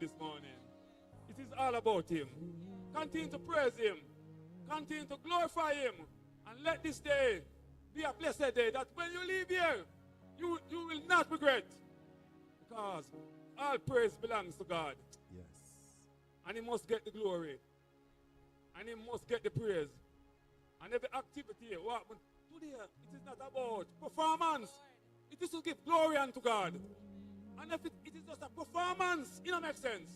This morning. It is all about him. Continue to praise him. Continue to glorify him. And let this day be a blessed day that when you leave here, you will not regret. Because all praise belongs to God. Yes. And he must get the glory. And he must get the praise. And every activity, what today, it is not about performance. It is to give glory unto God. And if it is just a performance, it don't make sense.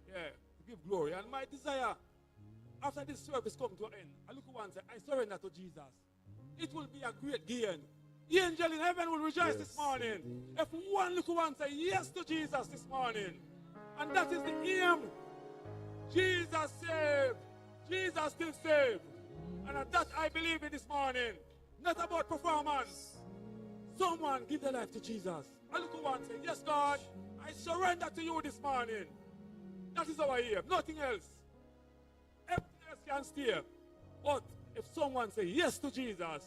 Yeah, to give glory. And my desire, after this service come to an end, I look around and say, I surrender to Jesus. It will be a great gain. The angel in heaven will rejoice this morning. If one look around and say yes to Jesus this morning. And that is the aim. Jesus saved. Jesus still saved. And that I believe in this morning. Not about performance. Someone give their life to Jesus. I look around and say, yes, God, I surrender to you this morning. That is our aim, nothing else. Everything else can stay. But if someone say yes to Jesus,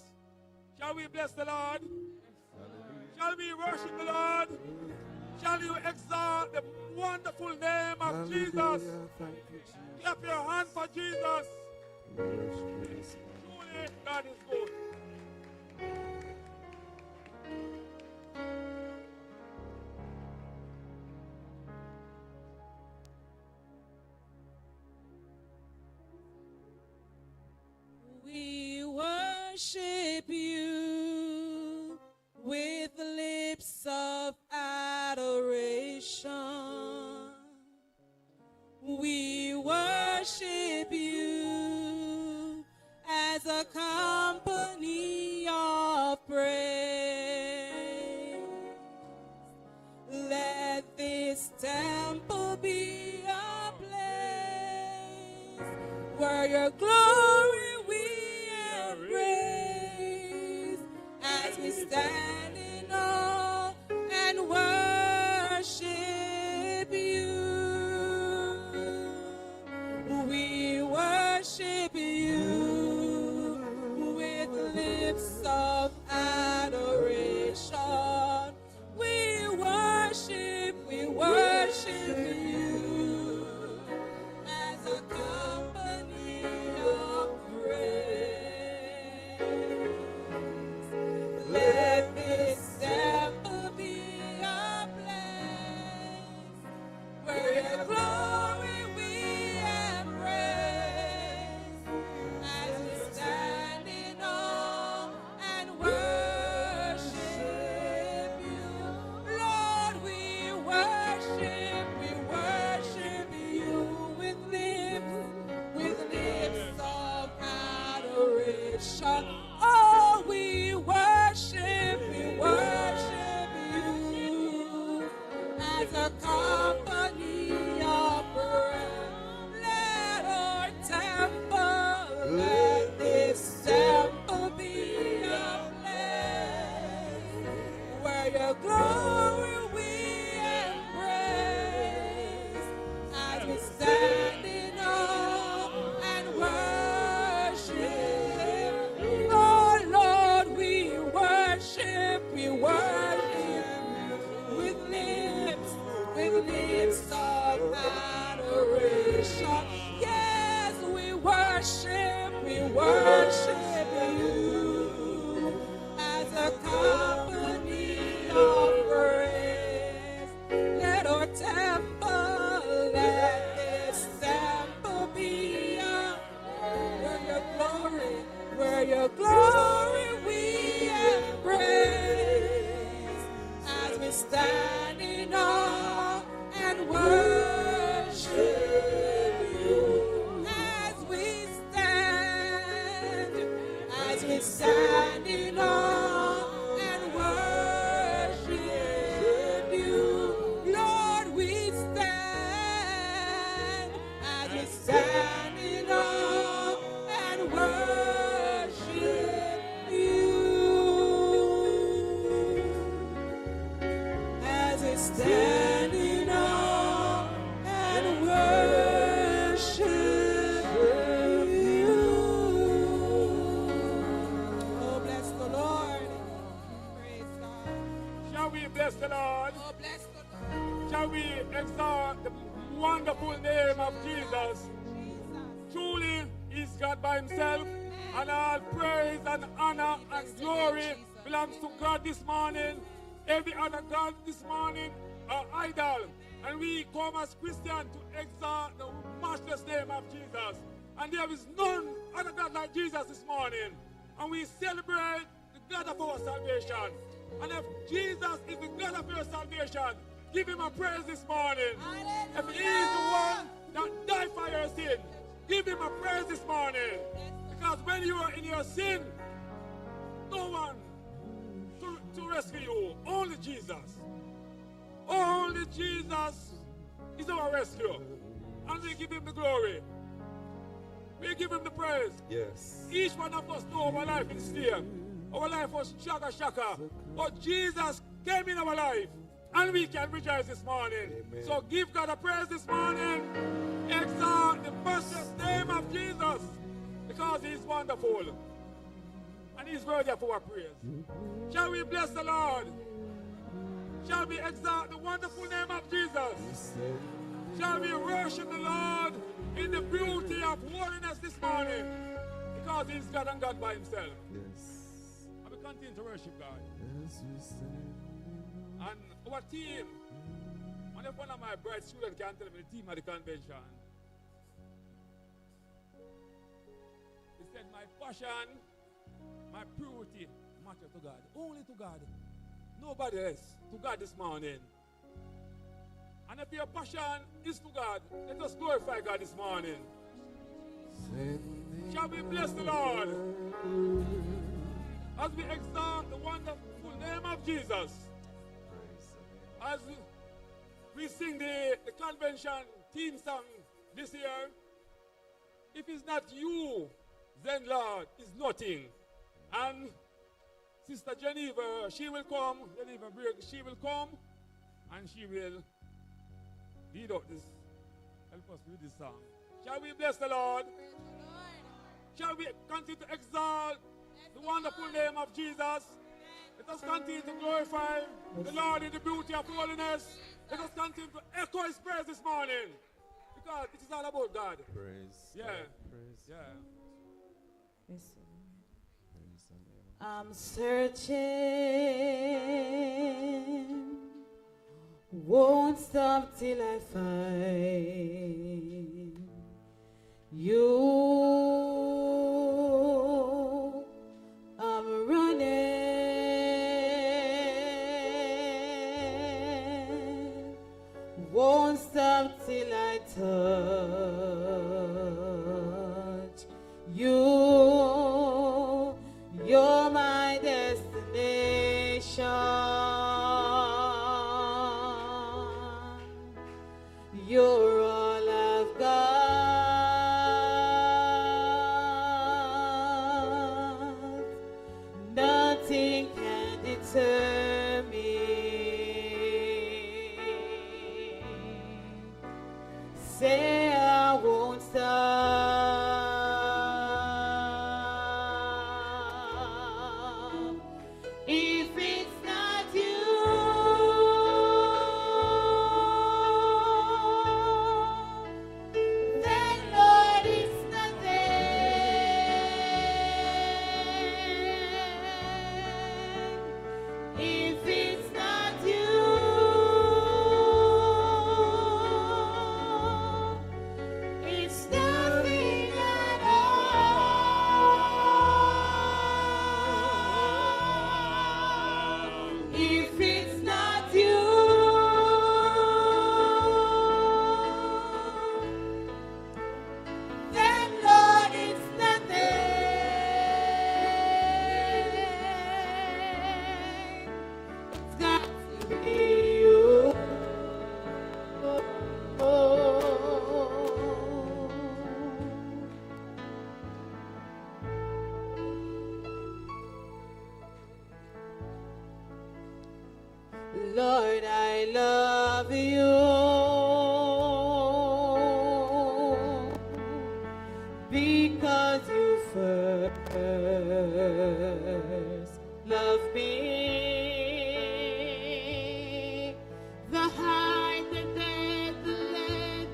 shall we bless the Lord? Hallelujah. Shall we worship the Lord? Shall you exalt the wonderful name of Hallelujah. Jesus? Thank you, Jesus? Clap your hands for Jesus. Truly, God is good. We worship you with lips of adoration. We worship you as a company of praise. Let this temple be a place where your glory as we stand in awe and worship you. We worship you with lips of adoration. We worship you as a company of praise. adoration. Oh, we worship you as a company of prayer. Let our temple, let this temple be a place where your glory we embrace as we stand in awe and worship. Oh Lord, we worship with lips of adoration. Yes, we worship you as a company of praise. Let our temple, let this temple be where your glory we embrace as we stand in awe and worship you. As we stand in awe and worship you. Lord, we stand as we stand in awe and worship you. As we stand in awe and worship you. Oh, bless the Lord. Praise God. Shall we bless the Lord? Oh, bless the Lord. Shall we exalt the wonderful name of Jesus? Jesus. Truly, He's God by Himself, and all praise and honor and glory belongs to God this morning. Every other God this morning are idol, and we come as Christians to exalt the matchless name of Jesus. And there is none other God like Jesus this morning. And we celebrate the God of our salvation. And if Jesus is the God of your salvation, give Him a praise this morning. If He is the one that died for your sin, give Him a praise this morning. Because when you are in your sin, no one to rescue you. Only Jesus. Only Jesus is our rescue. And we give Him the glory. We give Him the praise. Yes. Each one of us know our life is here. Our life was shaka. But Jesus came in our life. And we can rejoice this morning. Amen. So give God a praise this morning. Exalt the precious name of Jesus. Because He's wonderful. And He's worthy of our praise. Shall we bless the Lord? Shall we exalt the wonderful name of Jesus? Shall we worship the Lord in the beauty of holiness this morning? Because He's God and God by Himself. Yes. And we continue to worship God. Yes, we stand. And our team, and if one of my bright students can tell me the team at the convention, he said, my passion, my purity matter to God. Only to God. Nobody else. To God this morning. And if your passion is to God, let us glorify God this morning. Shall we bless the Lord as we exalt the wonderful name of Jesus? As we sing the convention theme song this year, if it's not you, then Lord, it's nothing. And Sister Geneva, she will come, Geneva Brigg, she will come and she will lead up this, help us with this song. Shall we bless the Lord? Shall we continue to exalt the wonderful name of Jesus? Let us continue to glorify the Lord in the beauty of holiness. Let us continue to echo His praise this morning. Because it is all about God. Praise. Yeah. God. Praise. Yeah. Praise the name. I'm searching, won't stop till I find you. I'm running, won't stop till I touch you. Lord, I love you because you first loved me. The heart that let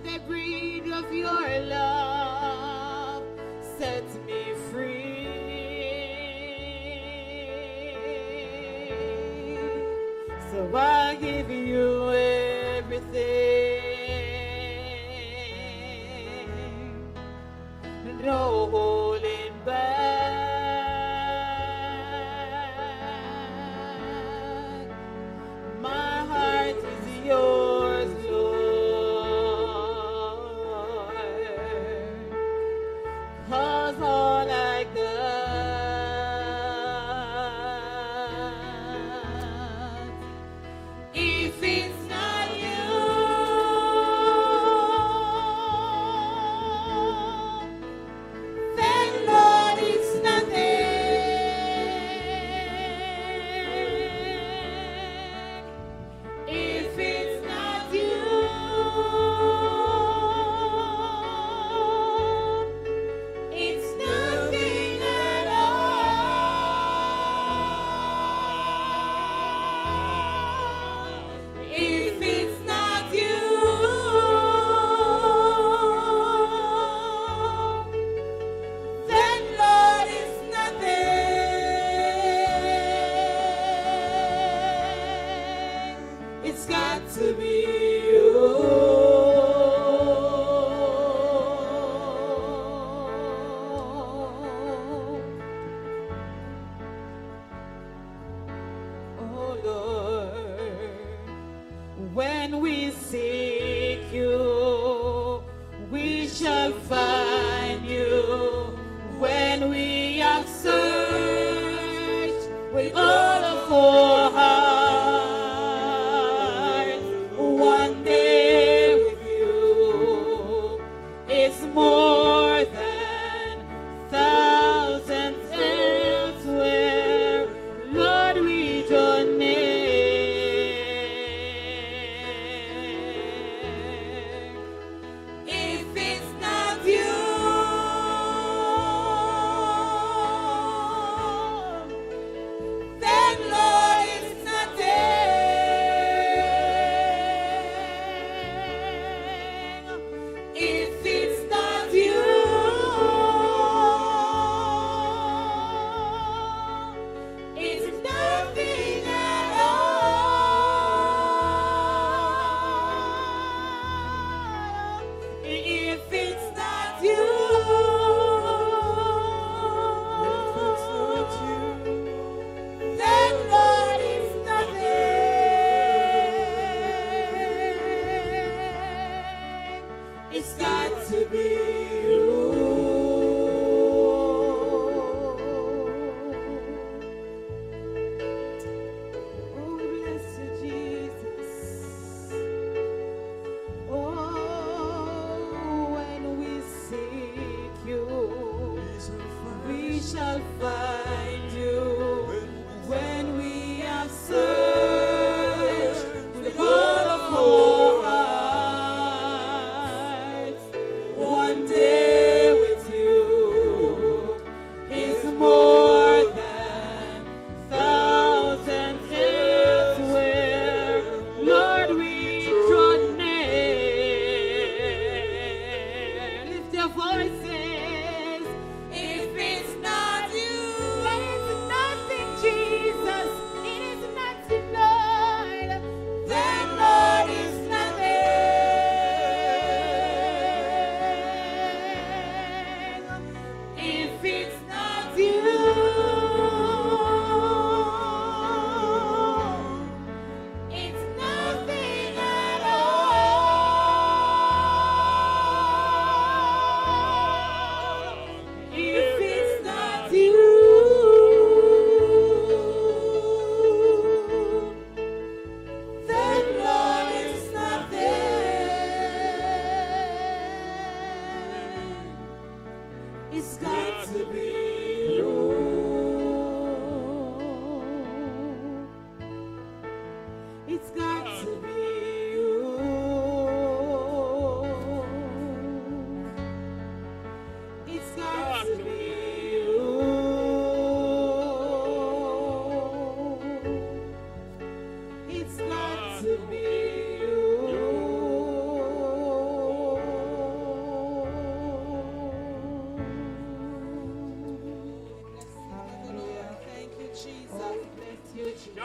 the breed of your love sets me free. So I give you everything, no holding back. My heart is yours, Lord, 'cause all I got, if it's not you, then Lord, it's nothing. If it's not you, it's nothing at all. If it's not you, then Lord, it's nothing. It's got to be you. Oh Lord, when we seek you, we shall find you. When we have searched with all of our hearts,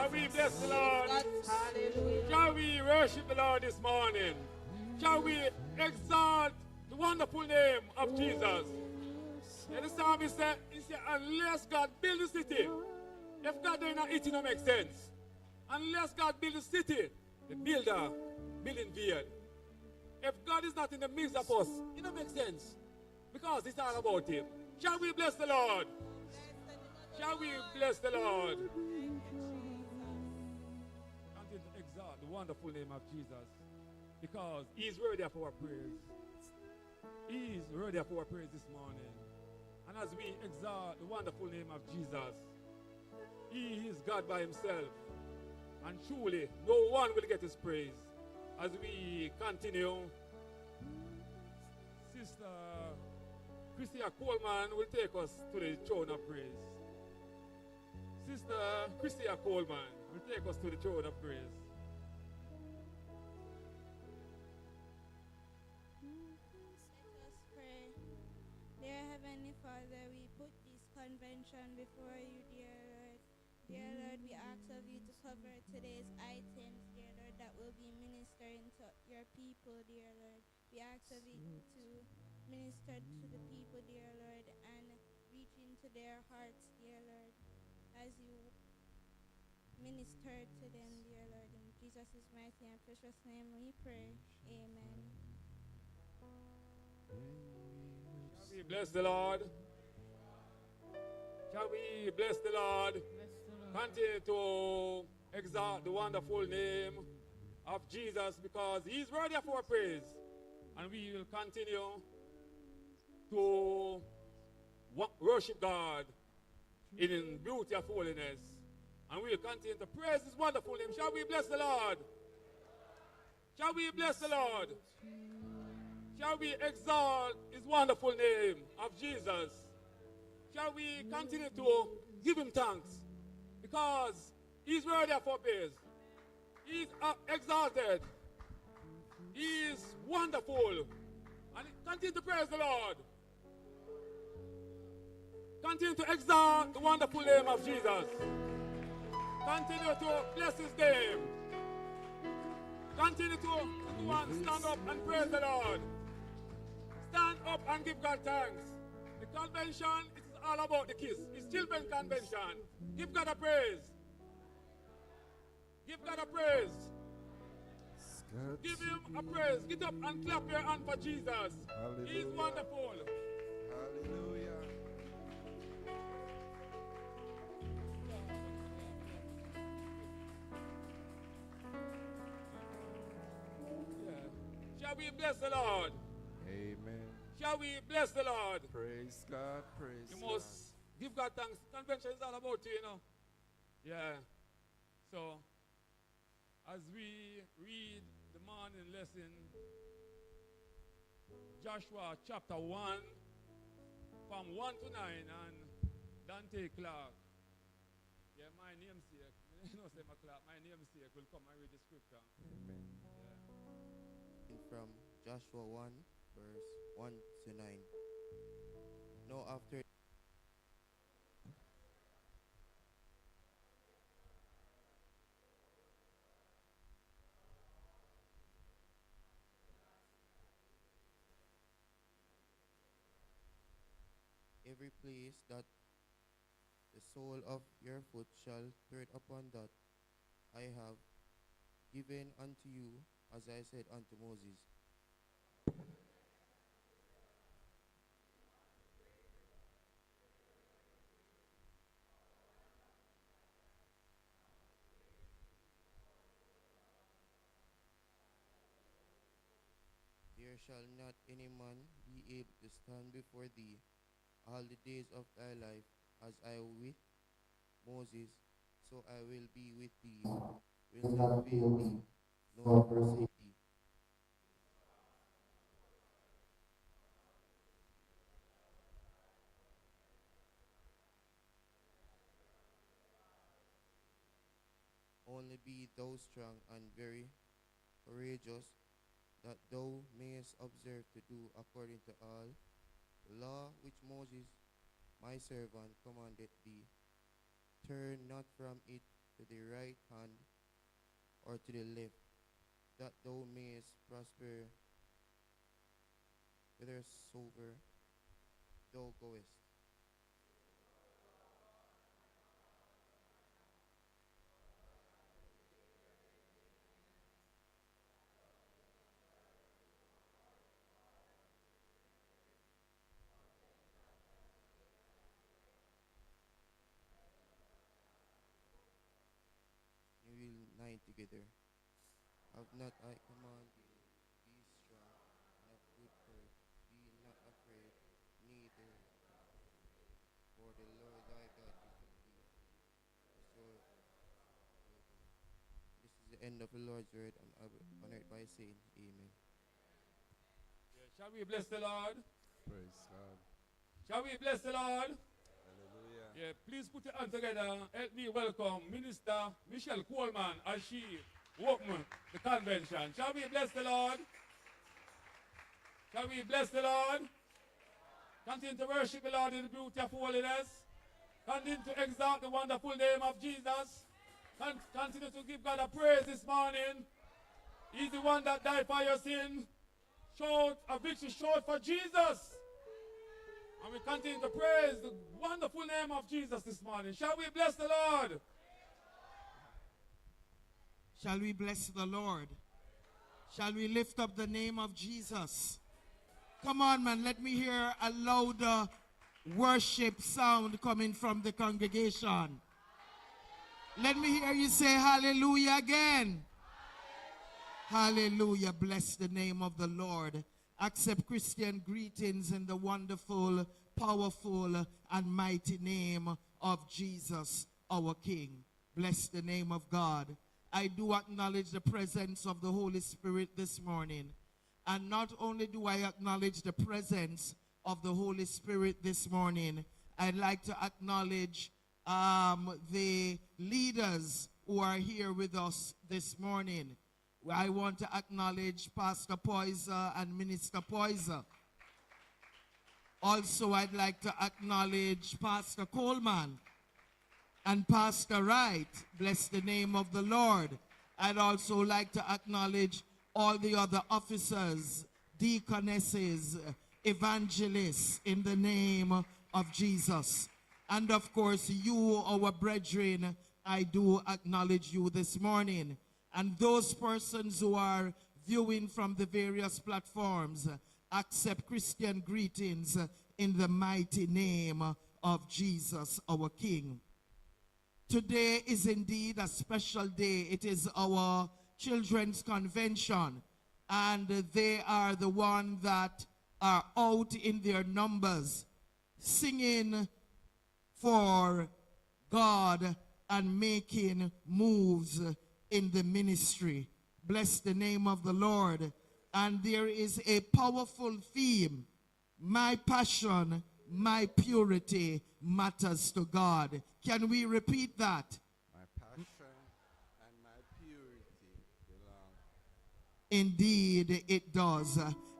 Shall we bless the Lord? Hallelujah. Shall we worship the Lord this morning? Shall we exalt the wonderful name of Jesus? And the psalmist said, unless God build the city, if God does not, it don't make sense. Unless God build the city, the builder building vain. If God is not in the midst of us, it don't make sense. Because it's all about Him. Shall we bless the Lord? Shall we bless the Lord? Continue to exalt the wonderful name of Jesus. Because He is worthy of our praise. He is worthy of our praise this morning. And as we exalt the wonderful name of Jesus, He is God by Himself. And truly, no one will get His praise. As we continue, Sister Christia Coleman will take us to the throne of praise. Sister Christia Coleman will take us to the throne of praise. Let us pray. Dear Heavenly Father, we put this convention before you, dear Lord. Dear Lord, we ask of you to cover today's items, dear Lord, that will be ministering to your people, dear Lord. We ask of you to minister to the people, dear Lord, and reach into their hearts, dear Lord, as you minister to them, dear Lord. In Jesus' mighty and precious name we pray. Amen. Shall we bless the Lord? Shall we bless the Lord? Continue to exalt the wonderful name of Jesus because He's worthy of our praise. And we will continue to worship God in beauty of holiness. And we will continue to praise His wonderful name. Shall we bless the Lord? Shall we bless the Lord? Shall we exalt His wonderful name of Jesus? Shall we continue to give Him thanks? Because He's worthy of our praise. He's exalted. He is wonderful. And continue to praise the Lord. Continue to exalt the wonderful name of Jesus. Continue to bless His name. Continue to go and stand up and praise the Lord. Stand up and give God thanks. The convention, it is all about the kiss. It's children convention. Give God a praise. Give God a praise. Give Him a praise. Get up and clap your hand for Jesus. He is wonderful. Hallelujah. Yeah. Shall we bless the Lord? Amen. Shall we bless the Lord? Praise God. Praise You God. must give God thanks. Convention is all about you, you know. Yeah. So, as we read the morning lesson, Joshua chapter 1, from 1 to 9, and Dante Clark. Yeah, my namesake. You know, say my Clark. My namesake will come and read the scripture. Amen. Yeah. From Joshua 1, verse 1 to 9. Now after every place that the sole of your foot shall tread upon, that I have given unto you, as I said unto Moses. There shall not any man be able to stand before thee all the days of thy life. As I with Moses, so I will be with thee, will not fail thee, nor forsake thee. Only be thou strong and very courageous, that thou mayest observe to do according to all the law which Moses my servant commanded thee. Turn not from it to the right hand or to the left, that thou mayest prosper whithersoever thou goest. We will nine together. Have not I commanded thee, be strong and of good courage, be not afraid, neither for the Lord thy God is with thee. So, this is the end of the Lord's word, and I will honor it by saying, Amen. Yeah, shall we bless the Lord? Praise God. Shall we bless the Lord? Hallelujah. Yeah, please put your hand together. Help me welcome Minister Michelle Coleman as she open the convention. Shall we bless the Lord? Shall we bless the Lord? Continue to worship the Lord in the beauty of holiness. Continue to exalt the wonderful name of Jesus. Continue to give God a praise this morning. He's the one that died for your sin. Shout a victory shout for Jesus. And we continue to praise the wonderful name of Jesus this morning. Shall we bless the Lord? Shall we bless the Lord? Shall we lift up the name of Jesus? Come on, man, let me hear a louder worship sound coming from the congregation. Let me hear you say hallelujah again. Hallelujah. Bless the name of the Lord. Accept Christian greetings in the wonderful, powerful, and mighty name of Jesus, our King. Bless the name of God. I do acknowledge the presence of the Holy Spirit this morning. And not only do I acknowledge the presence of the Holy Spirit this morning, I'd like to acknowledge the leaders who are here with us this morning. I want to acknowledge Pastor Poyser and Minister Poyser. Also, I'd like to acknowledge Pastor Coleman and Pastor Wright. Bless the name of the Lord. I'd also like to acknowledge all the other officers, deaconesses, evangelists, in the name of Jesus. And of course, you, our brethren, I do acknowledge you this morning. And those persons who are viewing from the various platforms, accept Christian greetings in the mighty name of Jesus, our King. Today is indeed a special day. It is our children's convention, and they are the ones that are out in their numbers, singing for God and making moves in the ministry. Bless the name of the Lord. And there is a powerful theme. My passion, my purity matters to God. Can we repeat that? My passion and my purity belong. Indeed, it does.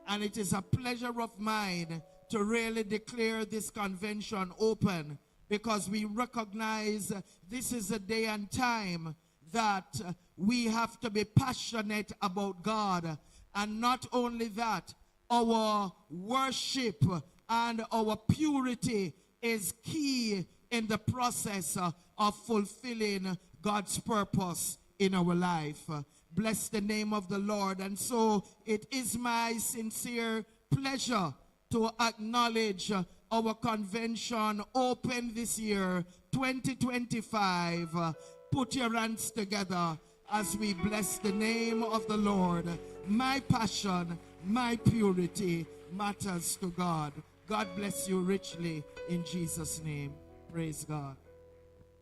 And it is a pleasure of mine to really declare this convention open, because we recognize this is a day and time that we have to be passionate about God. And not only that, our worship and our purity is key in the process of fulfilling God's purpose in our life. Bless the name of the Lord. And so it is my sincere pleasure to acknowledge our convention open this year, 2025. Put your hands together as we bless the name of the Lord. My passion, my purity matters to God. God bless you richly in Jesus' name. Praise God.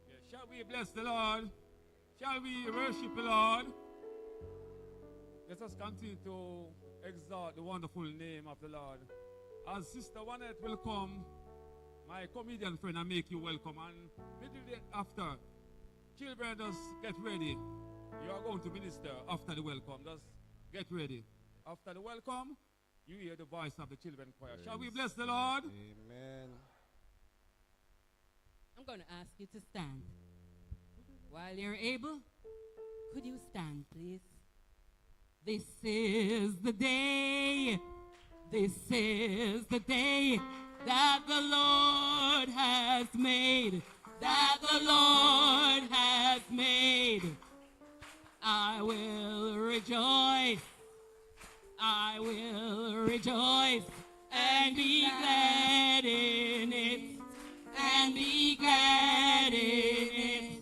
Yeah, shall we bless the Lord? Shall we worship the Lord? Let us continue to exalt the wonderful name of the Lord. As Sister Juanette will come, my comedian friend, I make you welcome. And immediately after, children, just get ready. You are going to minister after the welcome. Just get ready. After the welcome, you hear the voice of the children choir. Shall we bless the Lord? Amen. I'm going to ask you to stand. While you're able, could you stand, please? This is the day. This is the day that the Lord has made. That the Lord has made. I will rejoice. I will rejoice and be glad in it. And be glad in it.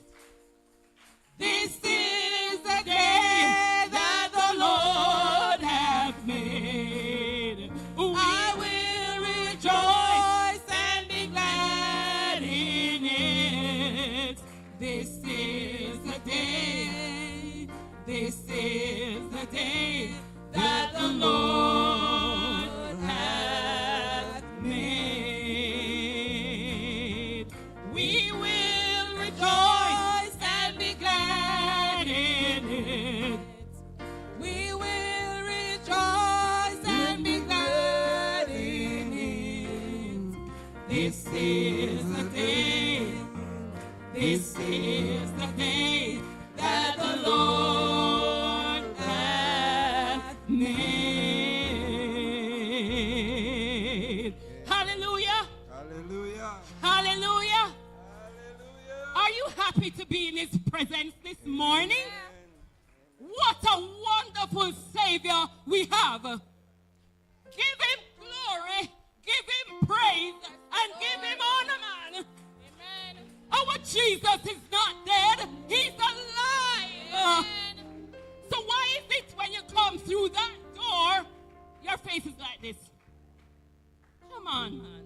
This is the day that the Lord hath made. I will rejoice and be glad in it. This is the day. This is the day that the Lord hath made. We will rejoice and be glad in it. We will rejoice and be glad in it. This is the day. This is the day that the Lord hath made. Hallelujah. Hallelujah. Hallelujah. Hallelujah. Are you happy to be in his presence this morning? What a wonderful Savior we have. Give him glory, give him praise, and give him honor, man. Amen. Our Jesus is not dead, he's alive. So why is it when you come through that door, your face is like this? Come on, man.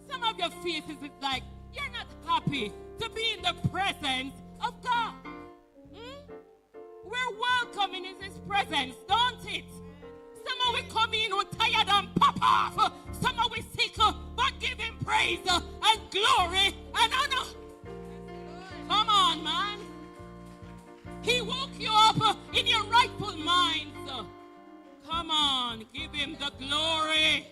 Some of your faces is like you're not happy to be in the presence of God. We're welcome in his presence, don't it? Some of we come in, we're tired and pop off. Some of we sick, but give him praise and glory and honor. Come on, man. He woke you up in your rightful mind. Come on, give him the glory.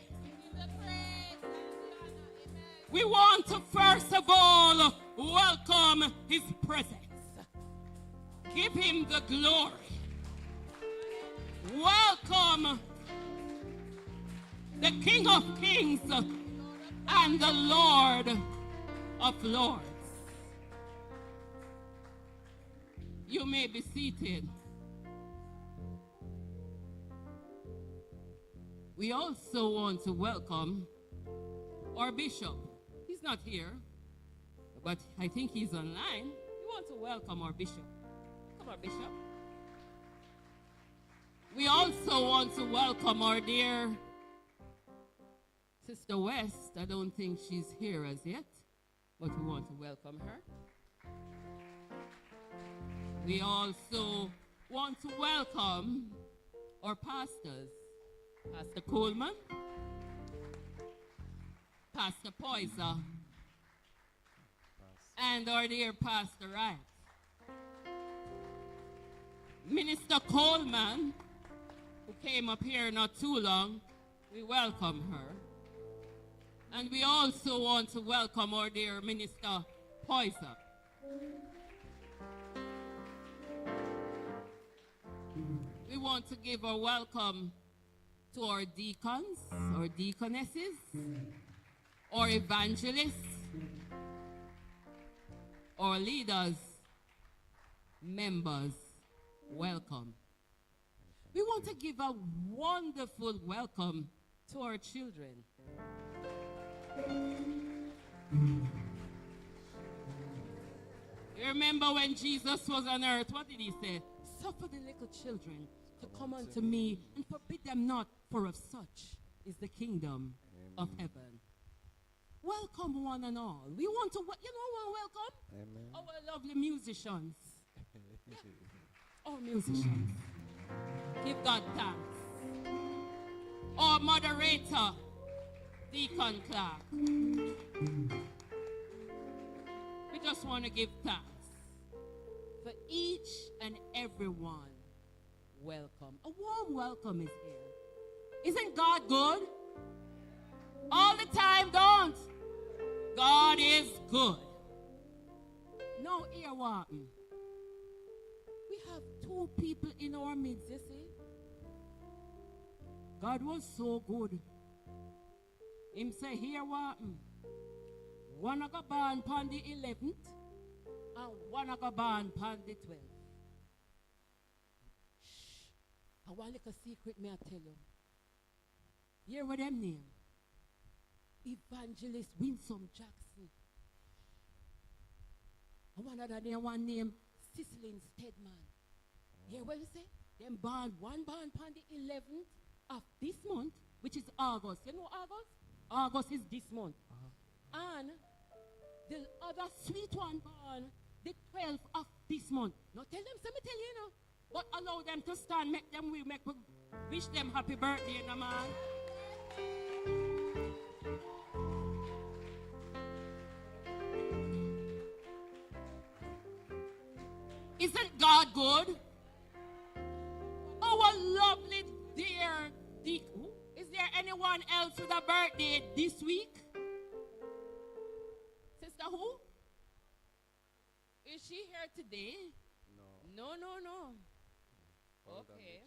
We want to first of all welcome his presence. Give him the glory. Welcome the King of Kings and the Lord of Lords. You may be seated. We also want to welcome our bishop. He's not here, but I think he's online. We want to welcome our bishop. Come on, bishop. We also want to welcome our dear Sister West. I don't think she's here as yet, but we want to welcome her. We also want to welcome our pastors, Pastor Coleman, Pastor Poyser, and our dear Pastor Wright. Minister Coleman, who came up here not too long, we welcome her. And we also want to welcome our dear Minister Poyser. We want to give a welcome to our deacons, our deaconesses, our evangelists, our leaders, members. Welcome. We want to give a wonderful welcome to our children. You remember when Jesus was on earth, what did he say? Suffer the little children to come unto me and forbid them not, for of such is the kingdom of heaven. Welcome one and all. We want to, welcome our lovely musicians. Yeah. Our musicians. Give God thanks. Our moderator, Deacon Clark. We just want to give thanks for each and every one. Welcome. A warm welcome is here. Isn't God good? All the time, don't. God is good. No ear warping. have two people in our midst, you see. God was so good. Him say, here what? One of go born upon the 11th and one of go born upon the 12th. Shh. I want like a secret me I tell you. Hear what them name? Evangelist Winsome Jackson. And one other name, one name, Cicely Stedman. Hear what you say? Them born, one born upon the 11th of this month, which is August. You know August? August is this month. And the other sweet one born the 12th of this month. Now tell them, so me tell you, know. But allow them to stand, make them wish them happy birthday, no man. Isn't God good? Our lovely dear Deacon. Is there anyone else with a birthday this week? Sister who? Is she here today? No. No. Okay.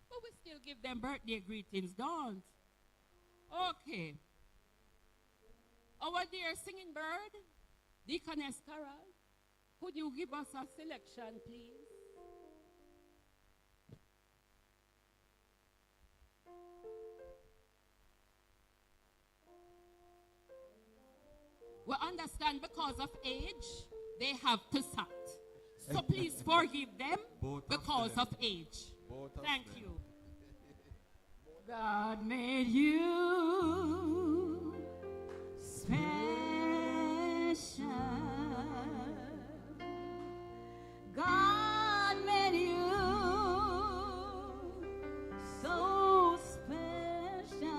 But we still give them birthday greetings, don't? Okay. Our dear singing bird, Deaconess Carol, could you give us a selection, please? We understand because of age, they have to sat. So please forgive them because of age. Thank you. God made you special. God made you so special.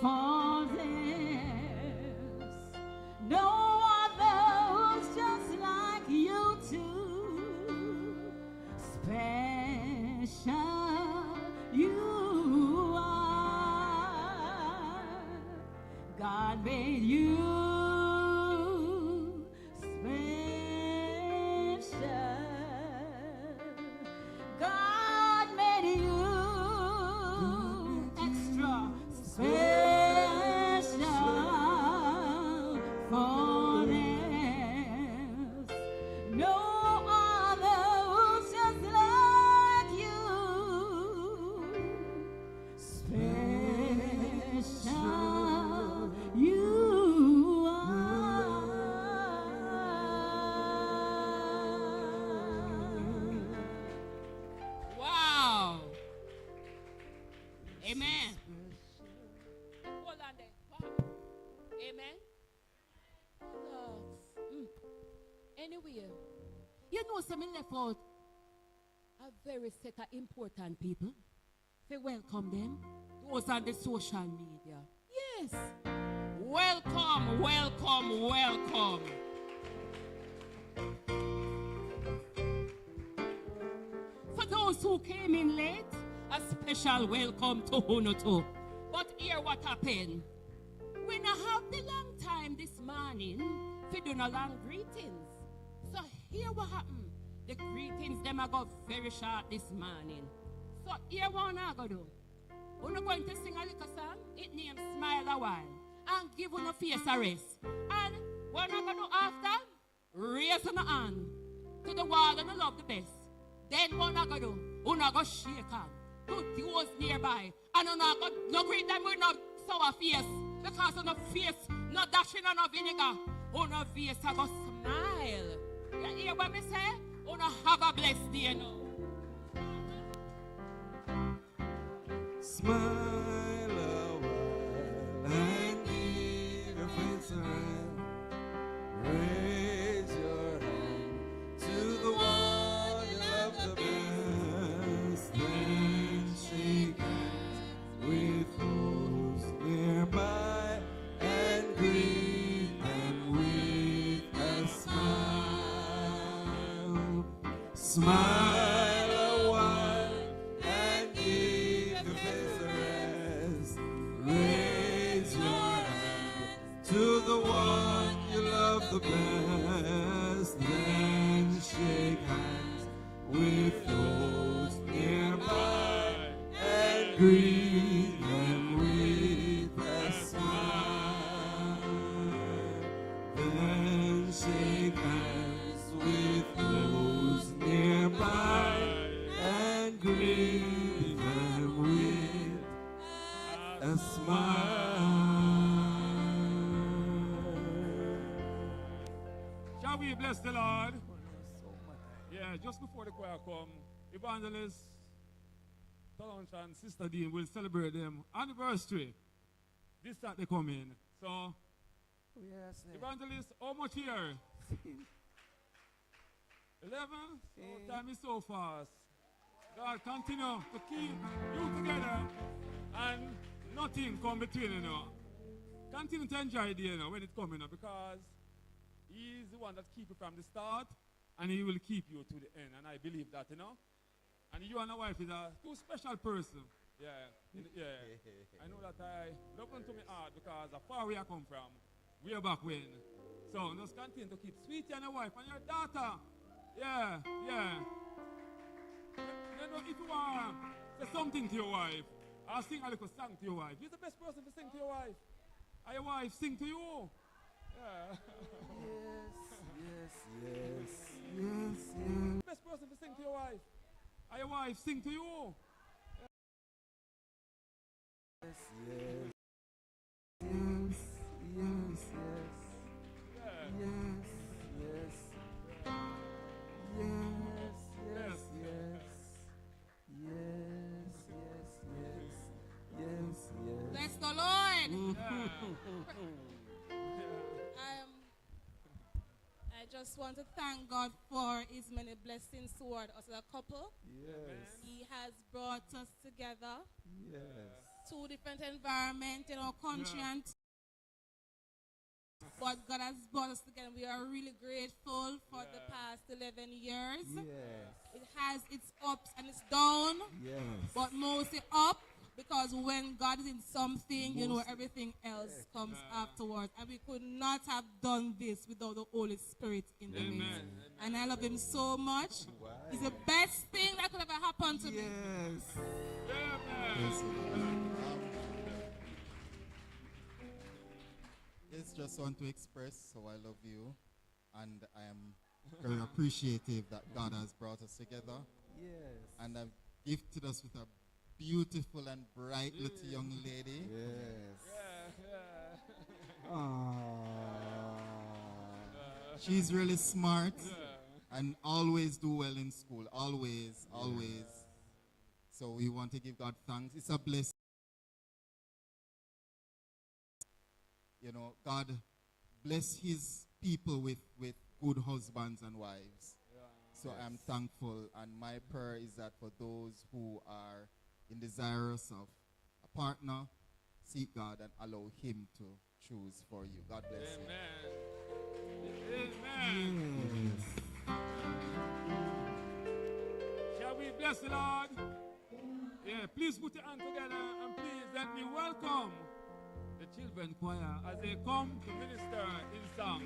For there's no others just like you two. Special you are. God made you special. God made you extra special. For there's no others just like you. Special you are. Wow. Amen. Hold on there. Amen. Anyway, you know, some left out a very set of important people. They welcome them. Those on the social media. Yes. Welcome, welcome, welcome. For those who came in late, a special welcome to Hunutu. But hear what happened. We not have the long time this morning to do no long greetings. So here what happened. The greetings them are got very short this morning. So here what I go do. We're going to sing a little song. It names Smile a While. And give you no face a rest. And what I'm going to do after? Raise your hand to the wall and love the best. Then what I'm going to do? We're going to shake hand to those nearby. And we're not going to greet them with no sour face. Because on the face, no dashing and no vinegar. On the face, I go smile. You hear what me say? On have a blessed day now. Smile a while and give your face a hand. Raise your hand to the one you love the best. Then shake hands with those nearby and greet them with a smile. Smile a while and give your face a rest. Raise your hand to the one you love the best. Then shake hands greet them with a smile, then shake hands with those nearby and greet them with a smile. Shall we bless the Lord? Yeah, just before the choir come, Evangelist Talonch and Sister Dean will celebrate them anniversary. This Saturday coming. So, Yes, Evangelist, how much here? 11? So time is so fast. God continue to keep you together and nothing come between, you know. Continue to enjoy the, you know, when it comes, you know, because He is the one that keep you from the start and He will keep you to the end. And I believe that, you know. And you and your wife is a too special person. Yeah, yeah. I know that I love them to me hard because of far where I come from, way back when. So just continue to keep Sweetie and your wife and your daughter. Yeah, yeah. You know, if you want to say something to your wife, or sing a little song to your wife, you're the best person to sing to your wife. And your wife sing to you. Yeah. Yes. Best person to sing to your wife. And your wife sing to you. Yes. Bless the Lord. I just want to thank God for His many blessings toward us as a couple. Yes. He has brought us together. Yes. Two different environments in our country, Yeah. and but God has brought us together. We are really grateful for the past 11 years. Yes. It has its ups and its downs, Yes. but mostly up, because when God is in something, you know, everything else comes afterwards. And we could not have done this without the Holy Spirit in the midst. Amen. And I love Him so much. Wow. It's the best thing that could ever happen to me. Yes. Amen. Yes, just want to express how I love you, and I am very appreciative that God has brought us together, Yes. and have gifted us with a beautiful and bright little young lady. Yes. Yeah. She's really smart and always do well in school, always. So we want to give God thanks. It's a blessing. You know, God bless His people with good husbands and wives. So I'm thankful, and my prayer is that for those who are desirous of a partner, seek God and allow Him to choose for you. God bless you. Amen. Shall we bless the Lord? Yeah, please put your hand together and please let me welcome the children choir as they come to minister in song.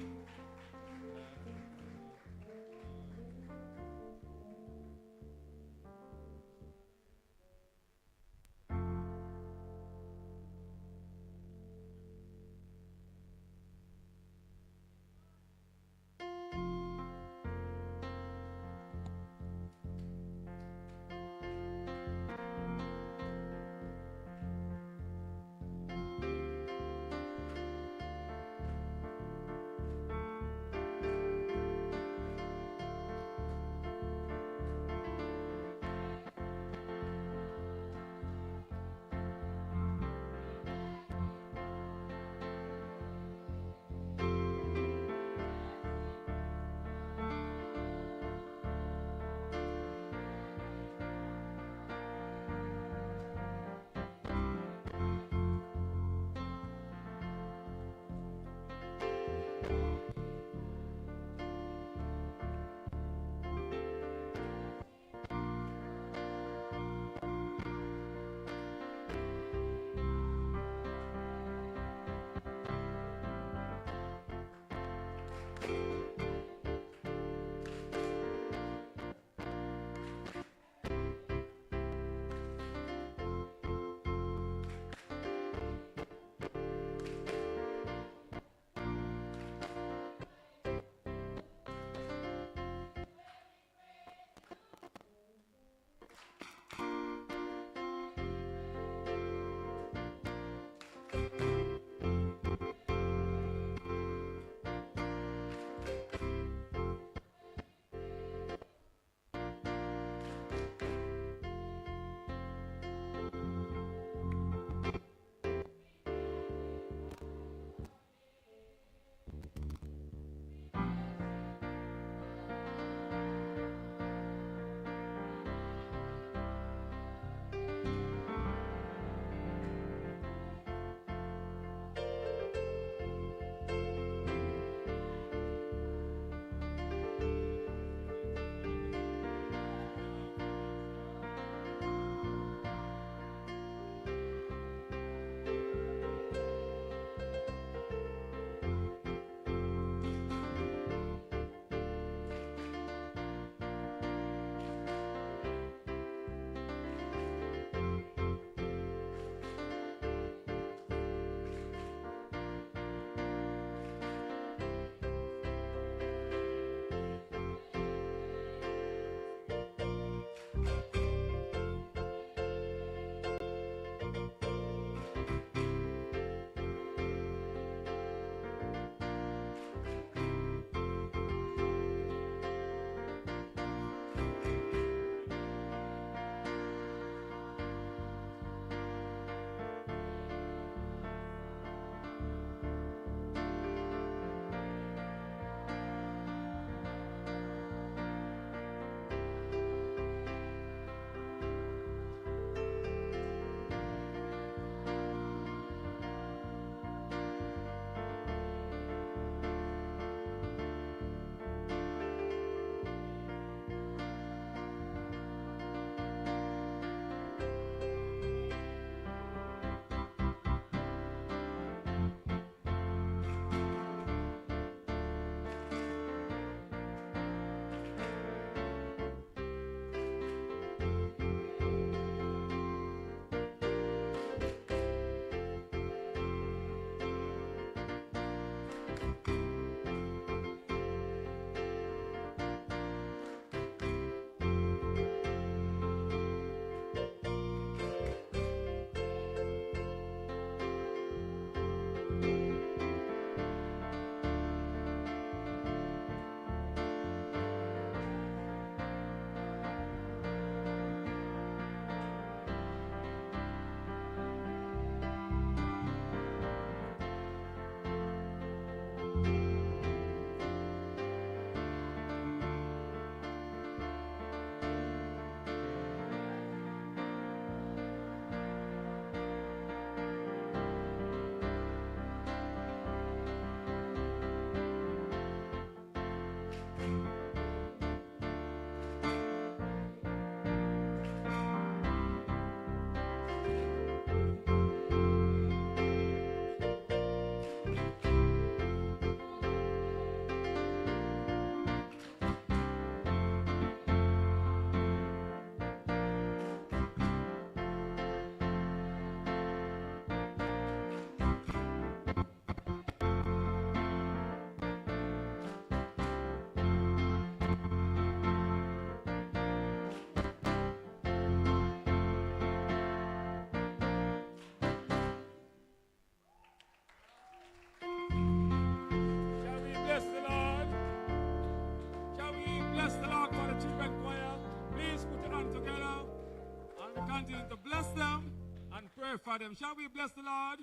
continue to bless them and pray for them. Shall we bless the Lord?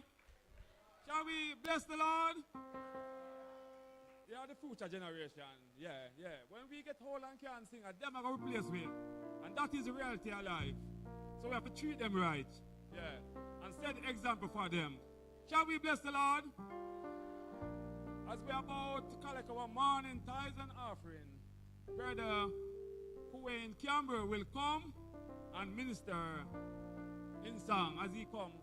Shall we bless the Lord? They are the future generation. Yeah, yeah. When we get old and can't sing, them are going to replace me. And that is the reality of life. So we have to treat them right. Yeah. And set the example for them. Shall we bless the Lord? As we are about to collect our morning tithes and offering, Brother Wayne Campbell will come and minister in song as he comes.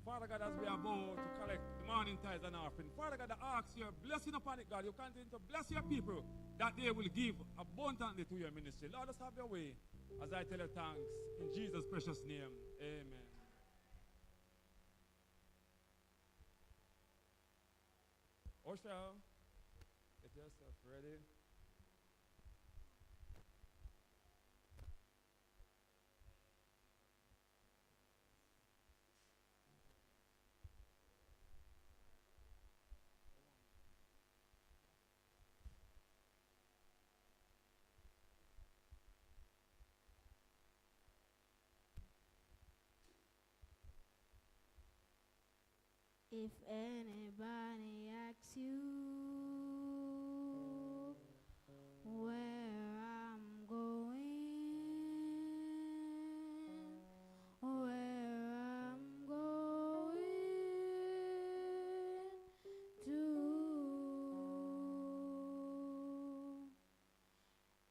Father God, as we are about to collect the morning tithes and offering, Father God, I ask your blessing upon it, God. You continue to bless your people that they will give abundantly to your ministry. Lord, just have your way as I tell you thanks in Jesus' precious name. Amen. Osha, get yourself ready. If anybody asks you where I'm going, where I'm going to,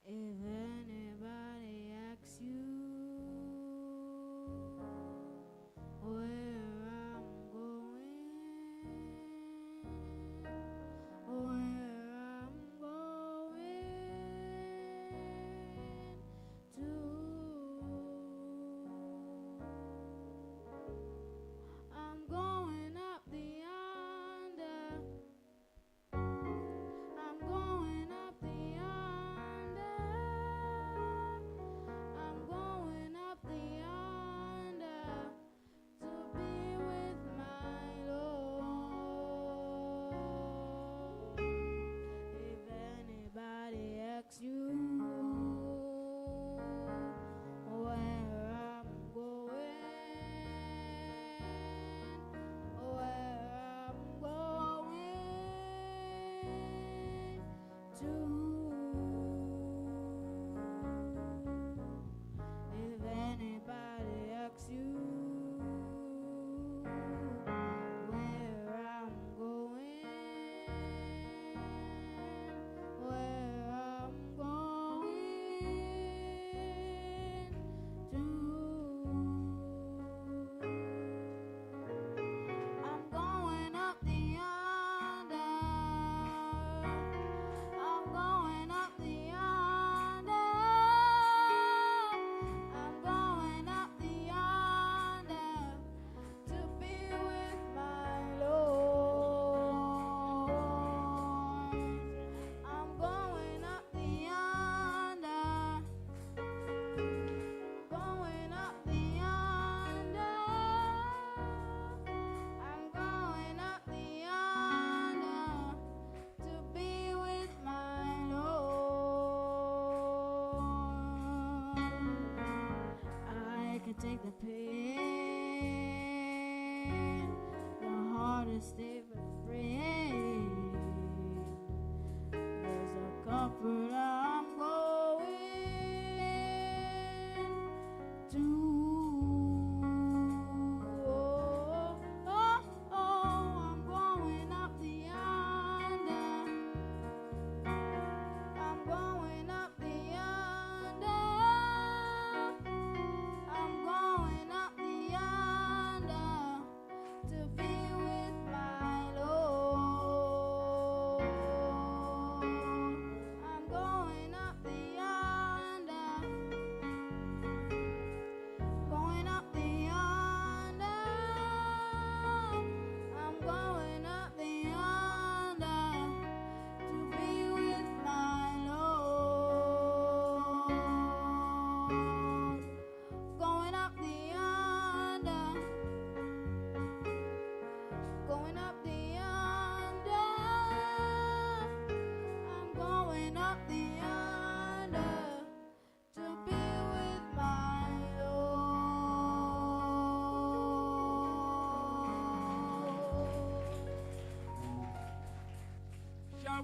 if anybody asks you where I'm going,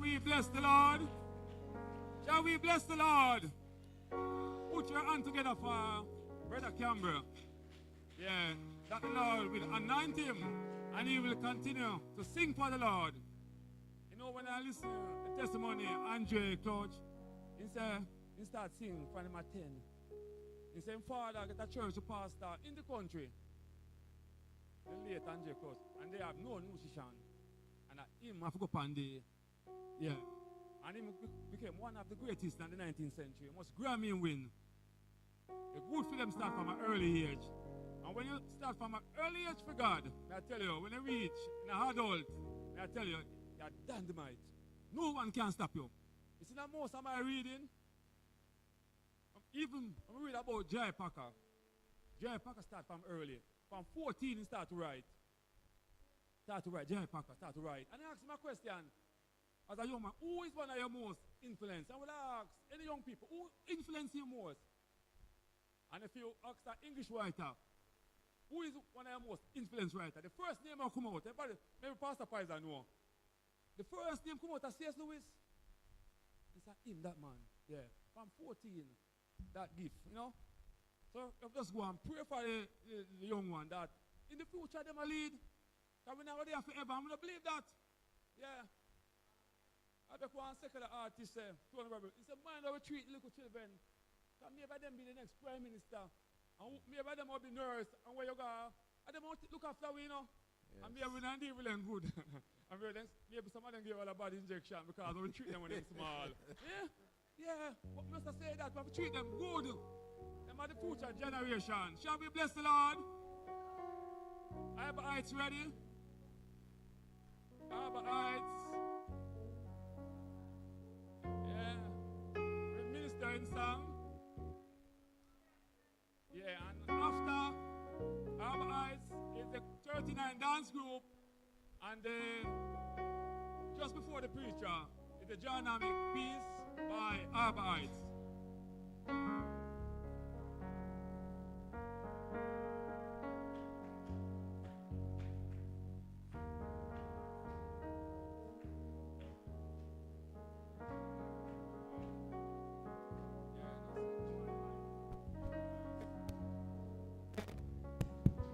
we bless the Lord? Shall we bless the Lord? Put your hand together for Brother Campbell. Yeah, that the Lord will anoint him and he will continue to sing for the Lord. You know, when I listen to the testimony, Andre Clutch, he said, he start singing from him at 10. He said, Father, get a church pastor in the country. The late Andre Clutch. And they have no musician. And him have to go on the, yeah. And he became one of the greatest in the 19th century. Most Grammy win. It's good for them start from an early age. And when you start from an early age for God, I tell you, when you reach in an adult, I tell you, you're dynamite. No one can stop you. You see that most of my reading? Even when we read about Jai Packer. Jai Packer start from early. From 14 he start to write. Jai Packer start to write. And I ask him a question. As a young man, who is one of your most influenced? I will ask any young people, who influenced you most? And if you ask an English writer, who is one of your most influenced writer? The first name will come out. Everybody, maybe Pastor Pizer know. The first name come out as C.S. Lewis. It's him, that man. Yeah. From 14, that gift, you know? So you just go and pray for the young one that in the future they will lead. Because we're not there forever. I'm going to believe that. Yeah. I just want to secular artist, Tony Roberts. It's a mind how we treat little children. Because maybe them be the next prime minister. And maybe them will be nurse. And where you go, and them will look after we, you know. Yes. And maybe we don't deal with them good. And maybe some of them give all a bad injection because we treat them when they're small. Yeah? Yeah. But we must say that, but we treat them good. Them are the future generation. Shall we bless the Lord? Arbor Heights ready? Arbor Heights. Yeah. We minister in song. Yeah, and after Arbor Heights is the 39 dance group. And just before the preacher is the dynamic piece by Arbor Heights.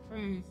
Praise.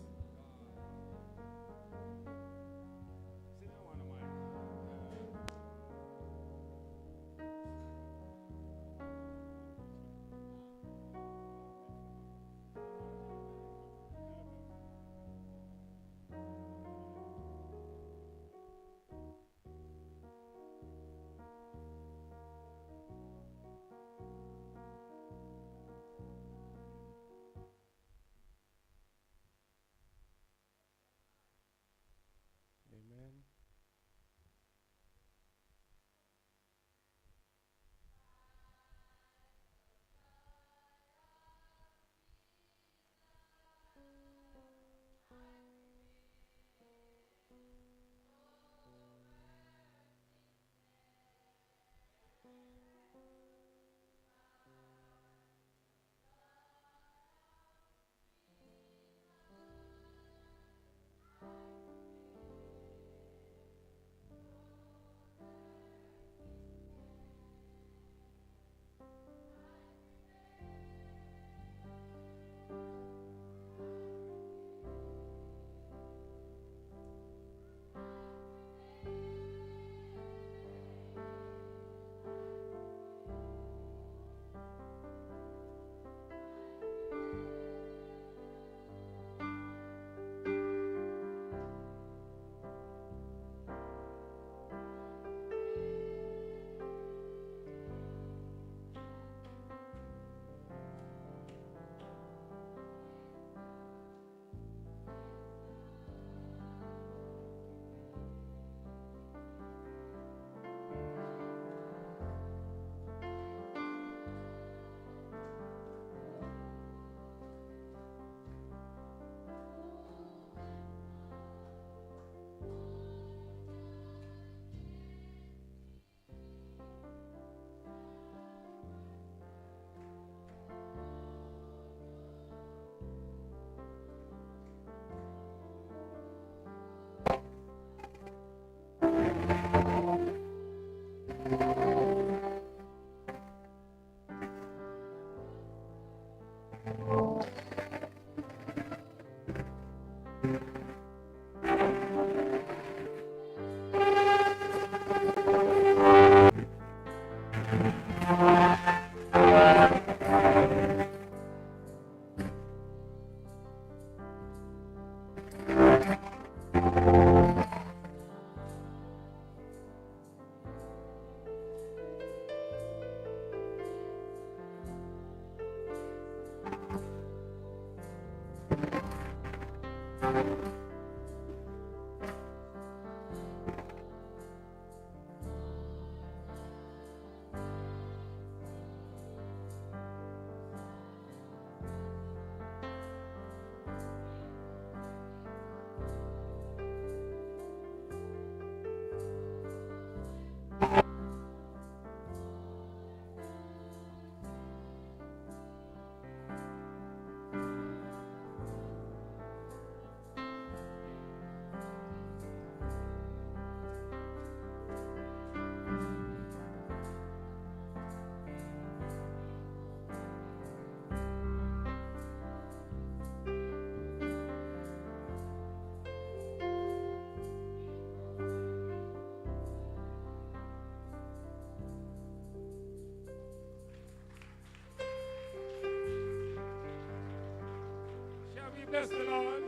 bless the Lord?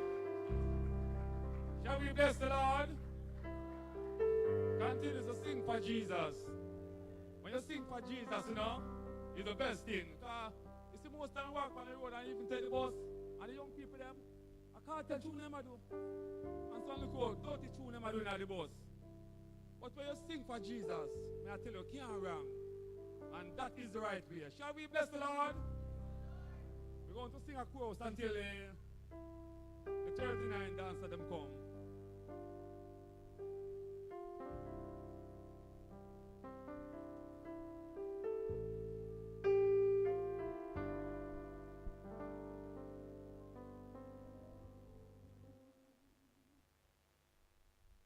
Shall we bless the Lord? Continue to sing for Jesus. When you sing for Jesus, you know, it's the best thing. You see most time I walk on the road and even take the bus, and the young people them, I can't tell tune them I do. And some look out, 30 tune them I do in the bus. But when you sing for Jesus, may I tell you, can't wrong. And that is the right way. Shall we bless the Lord? We're going to sing a chorus until the 39 dancer them come.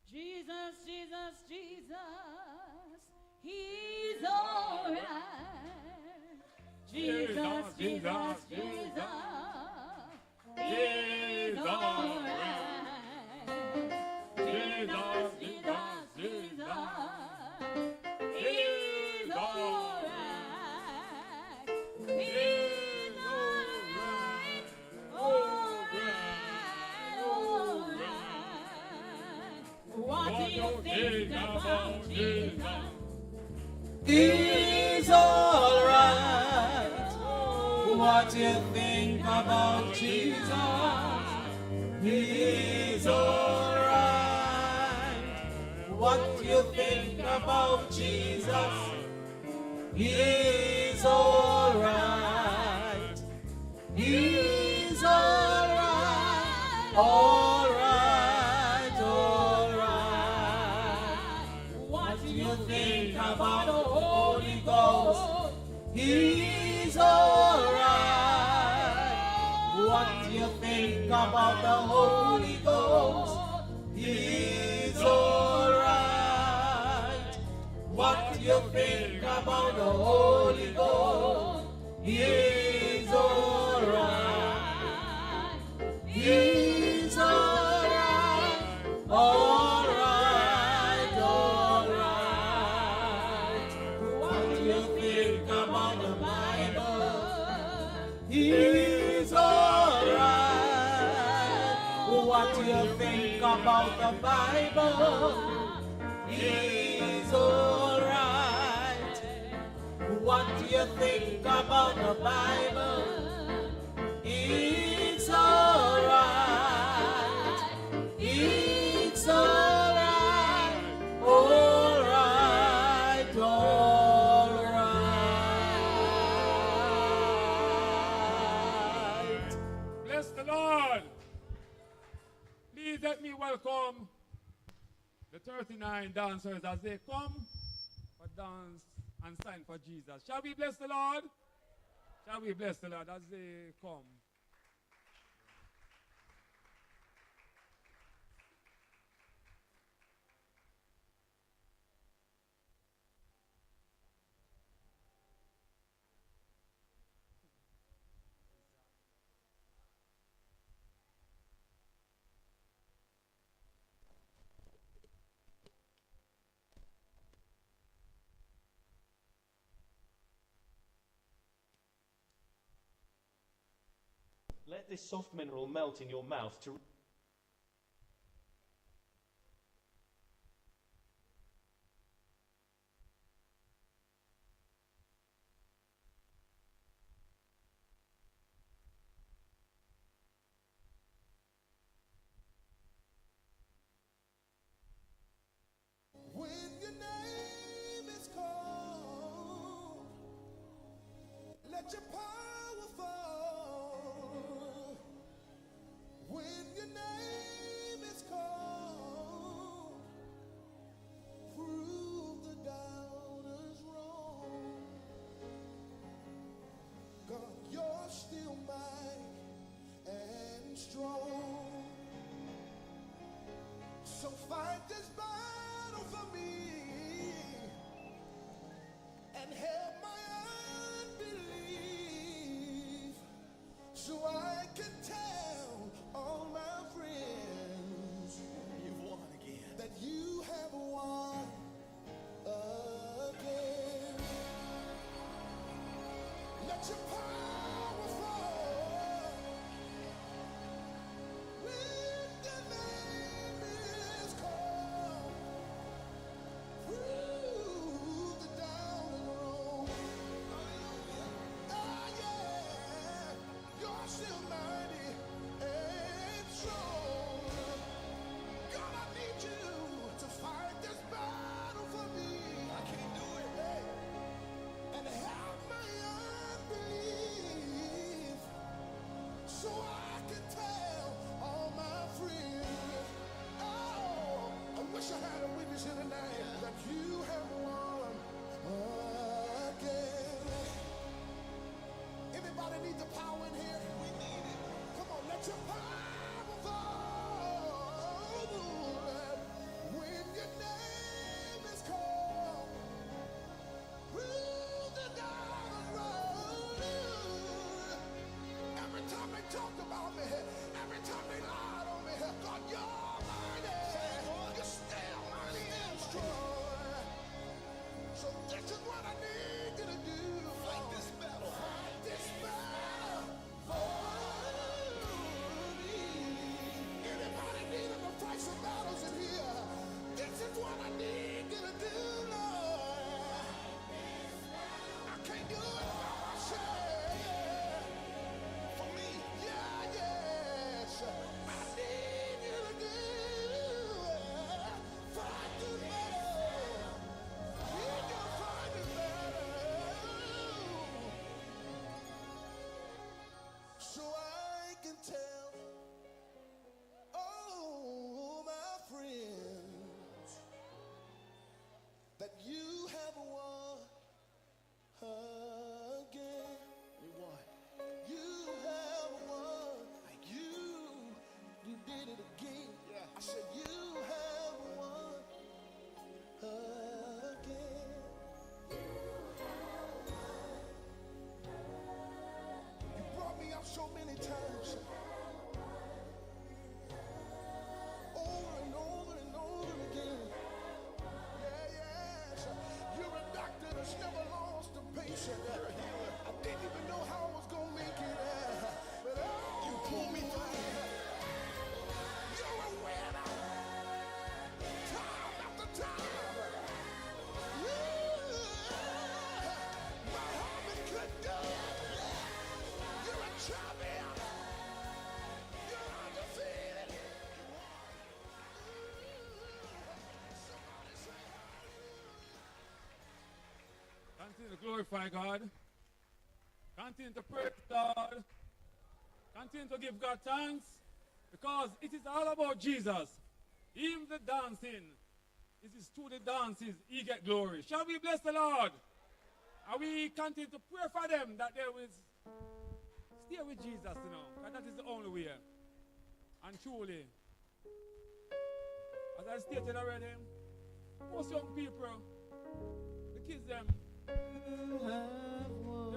Jesus, Jesus, Jesus, He's alright. Jesus, Jesus, Jesus, He's alright. Jesus, Jesus, Jesus, He's alright. He's alright, alright, alright. What do you think about Jesus? He's alright. What do you think about Jesus? He's alright. What do you think about Jesus? He's alright. He's alright. Alright, alright. What do you think about the Holy Ghost? He's alright. What do you think about the Holy Ghost? He's alright. What do you think about the Holy Ghost? He's alright. He's alright. Alright, alright. What do you think about the Bible? He's alright. What do you think about the Bible? He's alright. What do you think about the Bible? It's alright. It's alright. Alright, alright. Bless the Lord. Please let me welcome the 39 dancers as they come for dance and sign for Jesus. Shall we bless the Lord? Shall we bless the Lord as they come? Let this soft mineral melt in your mouth to... When your name is called, let your power fall. When your name is called, prove the doubters wrong. God, you're still mighty and strong. So fight this battle for me and help my unbelief so I can tell all my friends you've won again, that you have won again. Let your power fall. do it for myself. Yeah. For me, yeah, yes. I need you to do fight the battle. You can fight the battle. So I can tell all my friends that you have won again. You won. You have won. You did it again. Yeah. I said you have won again. You brought me out so many times. Over and over and over again. Yeah, yes. You're a doctor that's never lost a patient. I didn't even know how I was going to make it. But you pulled me through. You're a winner. Time after time. My heart couldn't do it. You're a champion. You're undefeated. Somebody say hallelujah. Continue to glorify God. Continue to praise God. Continue to give God thanks. Because it is all about Jesus. Even the dancing. It is through the dances He get glory. Shall we bless the Lord? And we continue to pray for them that they will stay with Jesus, because that is the only way. And truly, as I stated already, most young people, the kids them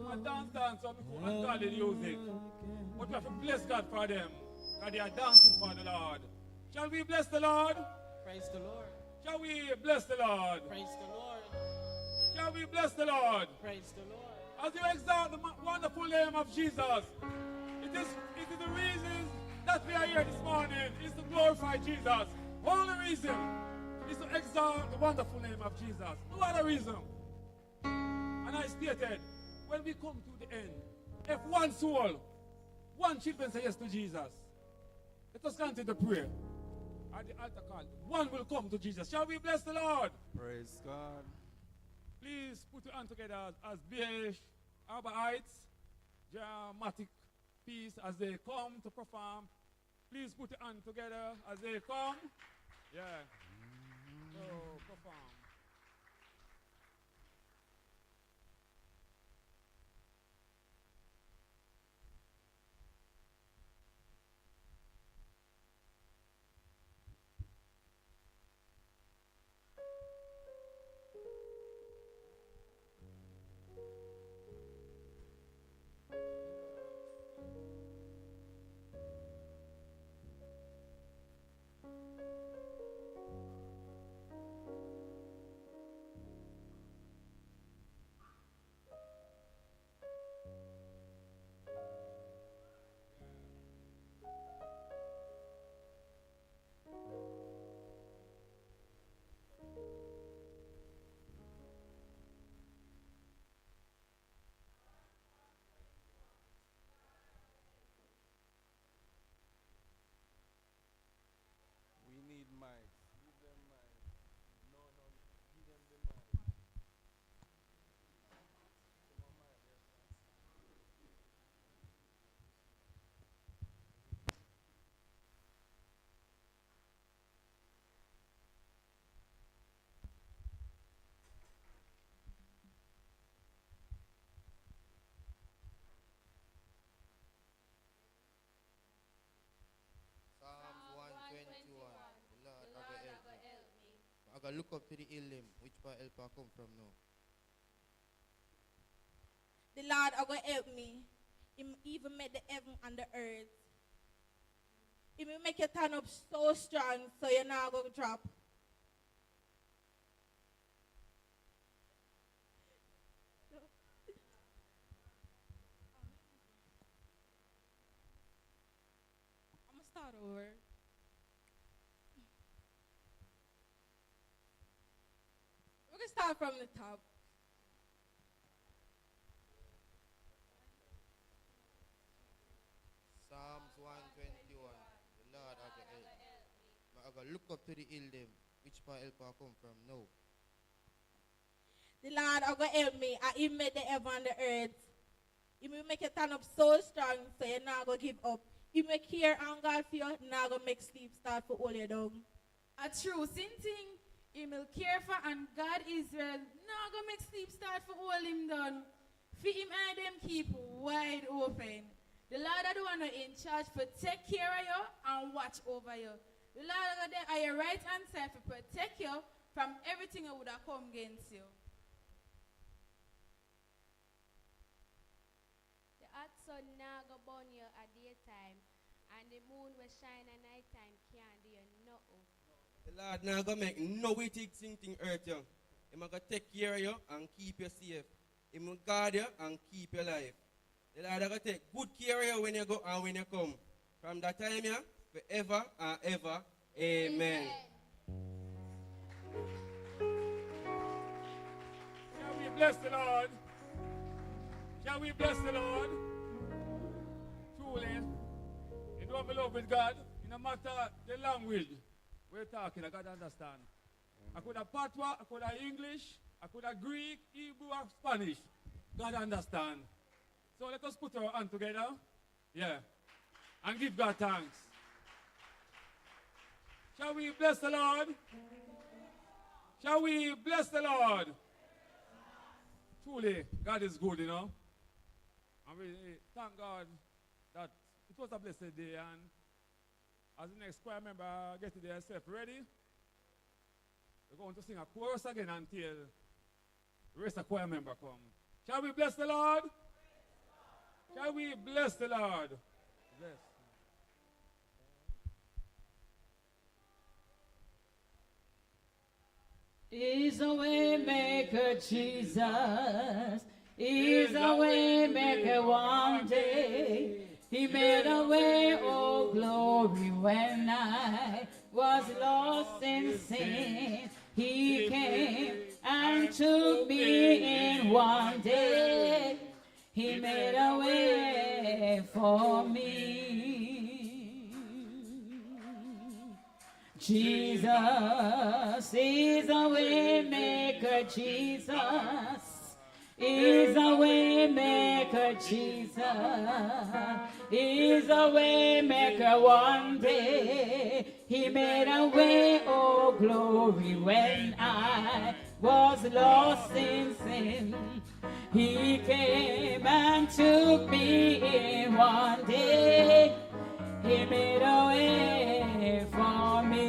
are dance on before ungodly music. But we have to bless God for them, because they are dancing for the Lord. Shall we bless the Lord? Praise the Lord. Shall we bless the Lord? Praise the Lord. Shall we bless the Lord? Praise the Lord. As you exalt the wonderful name of Jesus, it is the reason that we are here this morning, is to glorify Jesus. Only reason is to exalt the wonderful name of Jesus. No other reason. And I stated, when we come to the end, if one soul, one children say yes to Jesus, let us continue to pray. At the altar call, one will come to Jesus. Shall we bless the Lord? Praise God. Please put your hand together as BH Arbor Heights dramatic piece as they come to perform. Please put your hand together as they come. Yeah. So perform. We need mics. Give them mics. No, give them the mic. Come on, mic there, son. Psalms 121. The Lord I go help me. I gotta look up to the hill him. Which part help I come from now? The Lord are going to help me. He even made the heaven and the earth. He will make you turn up so strong so you're not going to drop. I'm going to start over. We're going to start from the top. I got look up to the hill them, which part help I come from now. The Lord are going to help me. And He made the heaven and the earth. He will make you stand up so strong so you're not going to give up. He make care and God for you, not going to make sleep start for all you down. A true sin thing, He will care for and God Israel, not going to make sleep start for all Him done. For Him and them keep wide open. The Lord are the one in charge for take care of you and watch over you. The Lord are there at your right hand side to protect you from everything that would have come against you. The hot sun now go burn you at daytime, and the moon will shine at nighttime can't do you nothing. The Lord now go make no wicked thing hurt you. He going to take care of you and keep you safe. He will guard you and keep you alive. The Lord going to take good care of you when you go and when you come. From that time, yeah, forever and ever. Amen. Shall we bless the Lord? Shall we bless the Lord? Truly, you know I'm in love with God. It no matter the language we're talking, I got to understand. I could have Patois, I could have English, I could have Greek, Hebrew, or Spanish. God understand. So let us put our hand together. Yeah. And give God thanks. Shall we bless the Lord? Shall we bless the Lord? Truly, God is good, you know. And we thank God that it was a blessed day. And as the next choir member gets themselves ready, we're going to sing a chorus again until the rest of the choir member come. Shall we bless the Lord? Shall we bless the Lord? Bless. He's a way maker, Jesus. He's a way maker one day. He made a way, oh glory, when I was lost in sin. He came and took me in one day. He made a way for me. Jesus is a way maker, Jesus is a way maker, Jesus is a way maker one day. He made a way, oh glory, when I was lost in sin. He came and took me in one day. He made a way for me.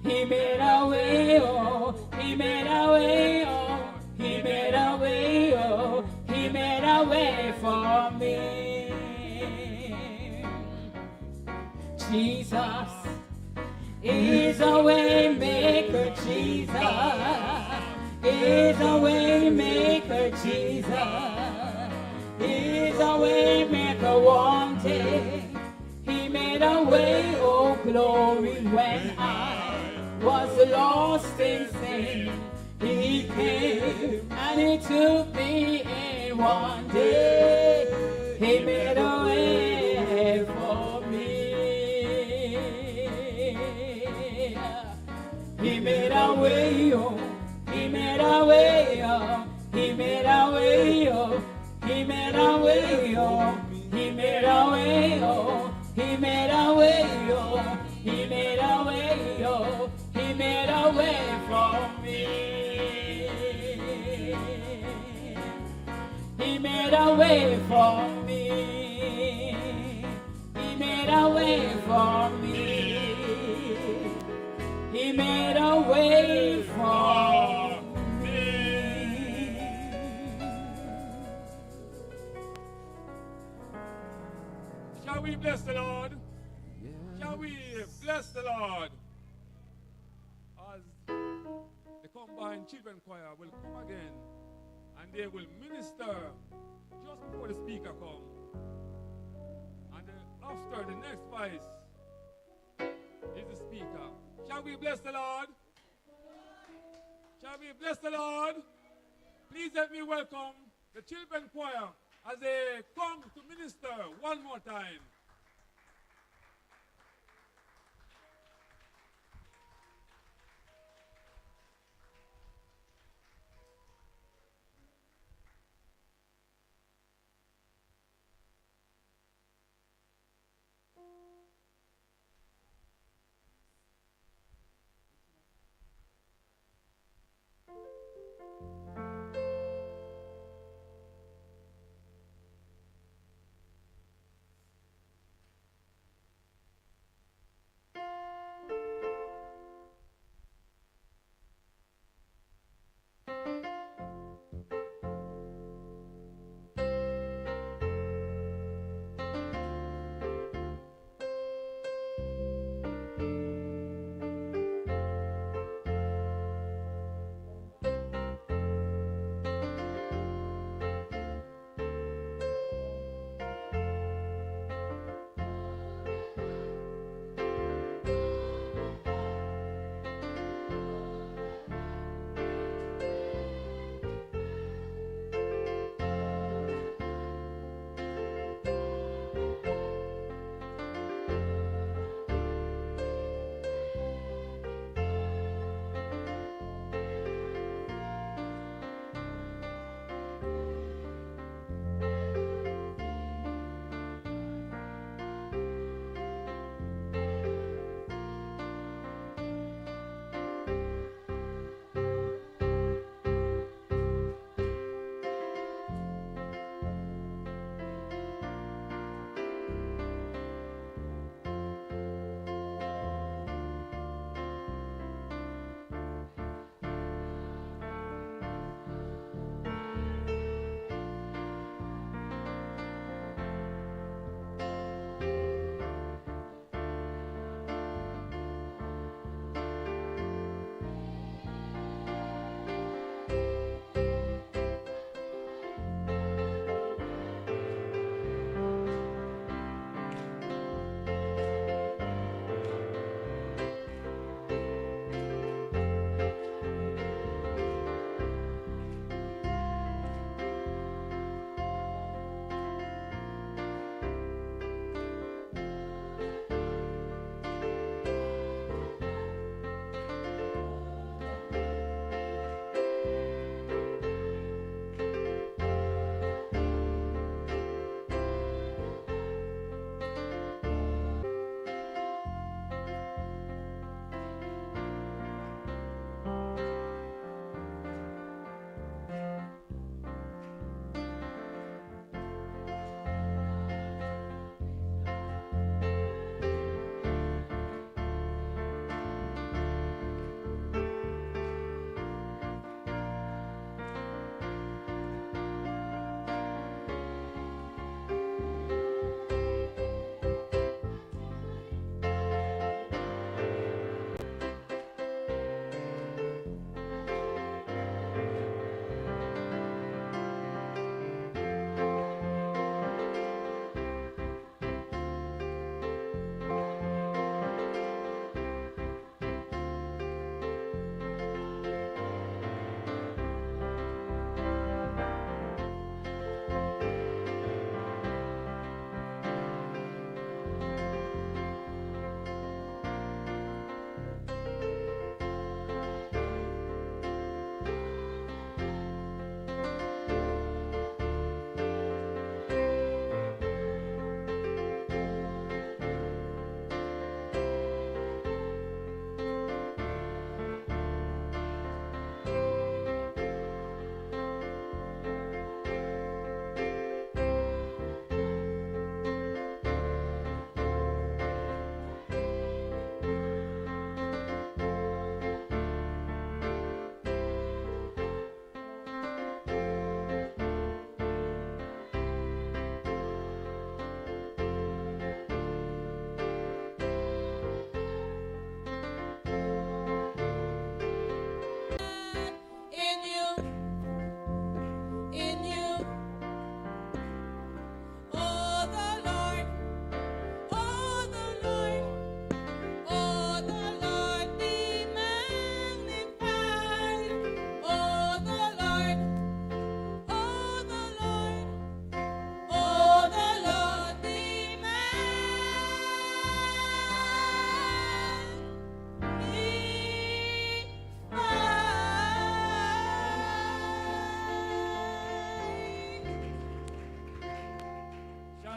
He made a way, oh, he made a way, oh, he made a way, oh, he made a way for me. Jesus is a way maker, Jesus is a way maker, Jesus is a way maker one day. He made a way, oh glory, when I was lost in sin. He came and he took me in one day. He made a way for me. He made a way, oh, he made a way, oh, he made a way, oh, he made a way, oh, he made a way, oh, he made a way, oh, he made a way, oh, he made a way for me. He made a way for me. He made a way for me. He made a way for me. Shall we bless the Lord? Shall we bless the Lord? As the combined children choir will come again and they will minister just before the speaker comes. And after the next voice is the speaker. Shall we bless the Lord? Shall we bless the Lord? Please let me welcome the children choir as they come to minister one more time.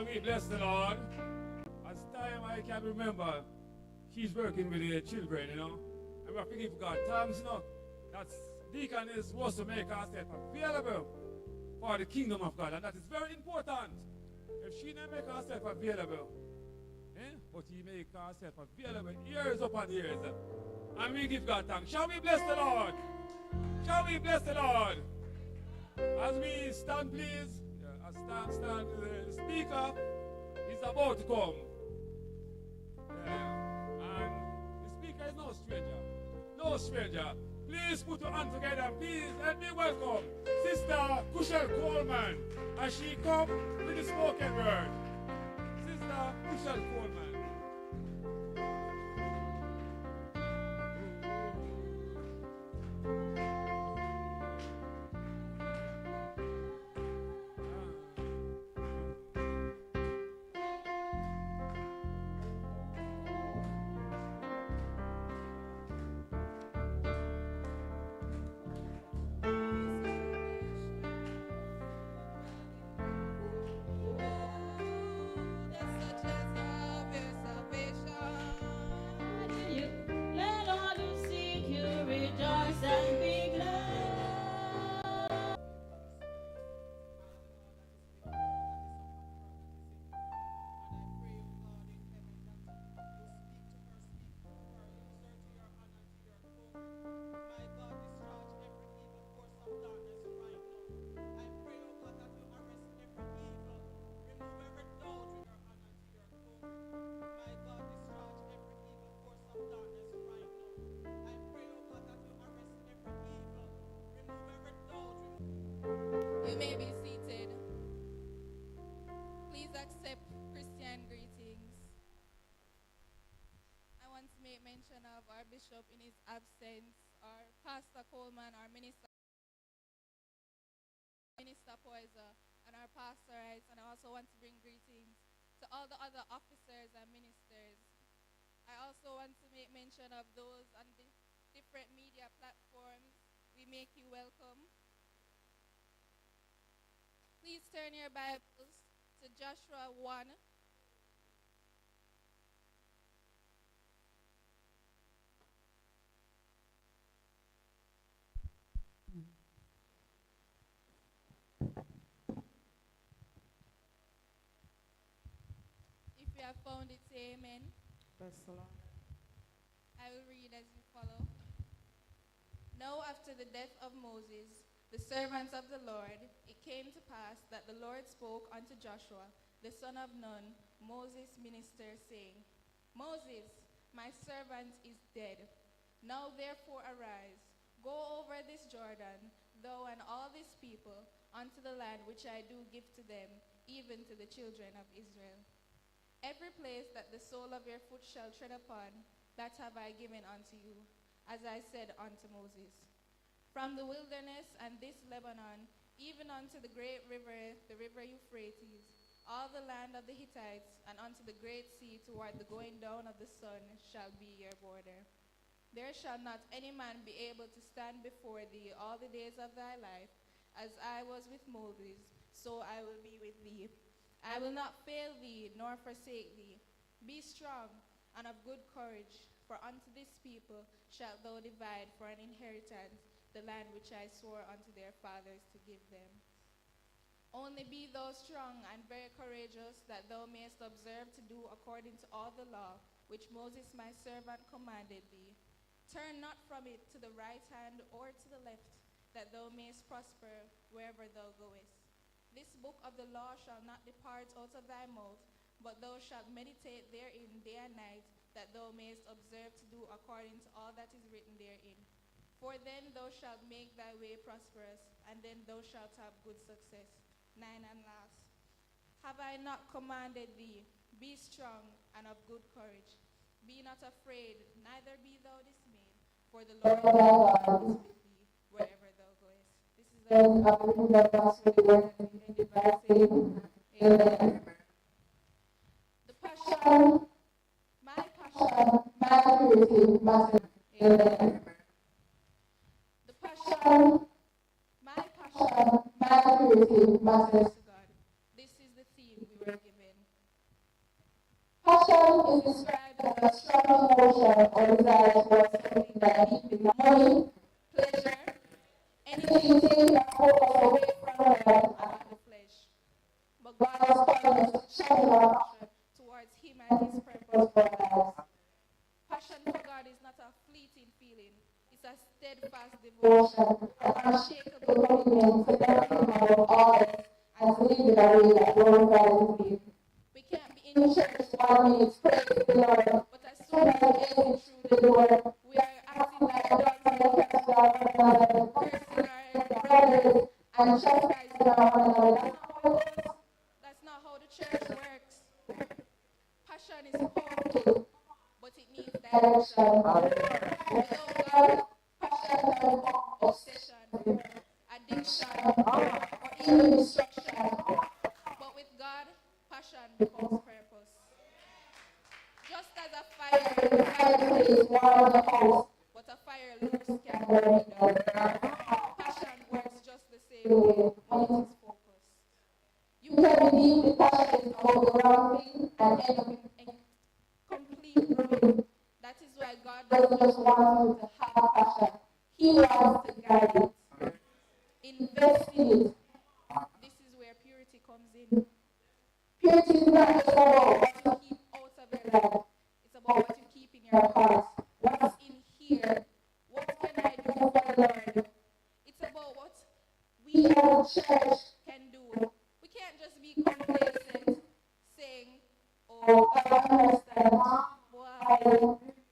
Shall we bless the Lord? As time I can remember, she's working with the children, you know. And we have to give God thanks, you know. That deacon is supposed to make herself available for the kingdom of God. And that is very important. If she didn't make herself available, but he make herself available years upon years. And we give God thanks. Shall we bless the Lord? Shall we bless the Lord? As we stand, please. As stand, the speaker is about to come. And the speaker is no stranger. No stranger. Please put your hand together. Please let me welcome Sister Kushel Coleman as she come with the spoken word. Sister Kushel Coleman. Let all who seek you rejoice and be glad. You may be seated. Please accept Christian greetings. I want to make mention of our bishop in his absence, our Pastor Coleman, our Minister Poiser, and our pastorites. And I also want to bring greetings to all the other officers and ministers. I also want to make mention of those on the different media platforms. We make you welcome. Please turn your Bibles to Joshua 1. If you have found it, say amen. Bless the Lord. I will read as you follow. Now after the death of Moses, the servants of the Lord, it came to pass that the Lord spoke unto Joshua, the son of Nun, Moses' minister, saying, Moses, my servant is dead. Now therefore arise, go over this Jordan, thou and all this people, unto the land which I do give to them, even to the children of Israel. Every place that the sole of your foot shall tread upon, that have I given unto you, as I said unto Moses. From the wilderness and this Lebanon, even unto the great river, the river Euphrates, all the land of the Hittites, and unto the great sea toward the going down of the sun shall be your border. There shall not any man be able to stand before thee all the days of thy life. As I was with Moses, so I will be with thee. I will not fail thee, nor forsake thee. Be strong and of good courage, for unto this people shalt thou divide for an inheritance the land which I swore unto their fathers to give them. Only be thou strong and very courageous, that thou mayest observe to do according to all the law which Moses my servant commanded thee. Turn not from it to the right hand or to the left, that thou mayest prosper wherever thou goest. This book of the law shall not depart out of thy mouth, but thou shalt meditate therein day and night, that thou mayest observe to do according to all that is written therein. For then thou shalt make thy way prosperous, and then thou shalt have good success. 9 and last. Have I not commanded thee? Be strong and of good courage. Be not afraid, neither be thou dismayed, for the Lord thy God is with thee wherever thou goest. This is the Amen. The passion, my purity, Amen. The passion, my purity matters to God. This is the theme we were given. is described as a strong emotion or desire towards something that needs to be money, pleasure, anything taking our focus away from God and the flesh. But God has called us to channel our passion towards Him and His purpose for our lives. Passion for God is not a fleeting feeling. It's a steadfast devotion, an unshakable commitment to love Him above all else and to live in a way that glorifies His name. We can't be in church 1 minute praising the Lord, but as soon as we exit through the door, we are acting like dogs and cats with our one another, cursing our brothers and chastising our one another. That's not how the church works. Passion is powerful, but it needs direction. Without God, passion can become obsession, addiction, or even destruction. But with God, passion becomes purpose. Just as a fire in the fireplace warms the house, but a fire loose can burn it down. Passion works just the same way when it is focused. You can be deeply passionate about the wrong thing and end up in complete ruin. That is why God doesn't just want you to have passion. He wants to guide it. Invest in it. This is where purity comes in. Purity is not just about what you keep out of your life. It's about what you keep in your heart. What's in here? What can I do for the Lord? It's about what we as a church can do. We can't just be complacent, saying, oh, God understands. Why?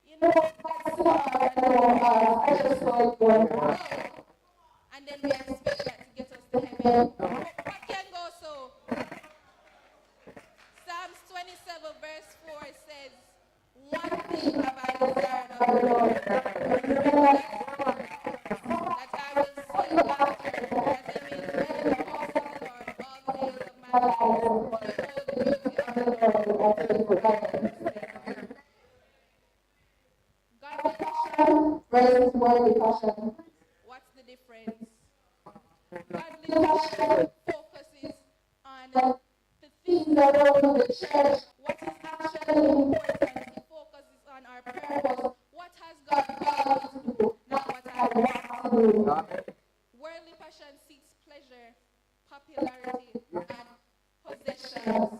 You know, that's too hard. I know. I just saw it going. No. And then we expect that to get us to heaven. What can go so? Psalms 27 verse 4 says, one thing have I desired of the Lord, that I will seek after, that I may dwell in the house of the Lord all the days of my life, to behold the beauty of the Lord and to faithful. Godly passion versus worldly passion. What's the difference? Godly passion focuses on the things around the church. What is actually important? It focuses on our purpose. What has God called me to do, not what I want to do. Worldly passion seeks pleasure, popularity, and possessions.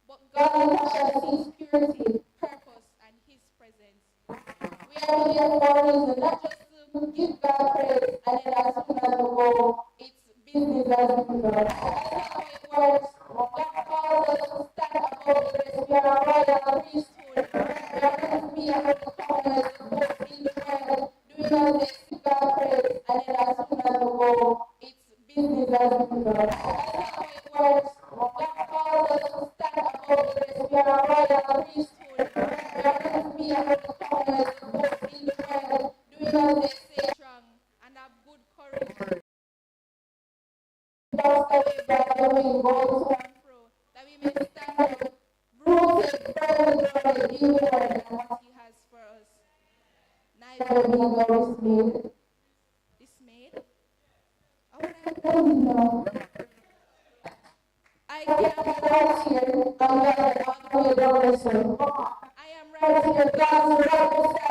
But godly passion seeks purity, purpose, and His presence. We are here for a reason, not just to give God praise, and then as soon as we go, it's business as usual. That's not how it works. God calls us to stand above the rest. We are a royal priesthood. We are meant to be a holy covenant, both in the world, doing as they seek God praise, and then as soon as we go, it's business as usual. That's not how it works. God calls us to stand above the rest. We are a royal priesthood. We are meant to be a holy covenant, both in the world, doing as they say, strong and have good courage. That's the way that the wind goes to and fro, that we may stand up, rooted, firmly grounded in the Lord and what He has for us. Neither be thou dismayed. Dismayed? How would I tell you now? I can't be right here and God all the way down this way. I am right here. God's right beside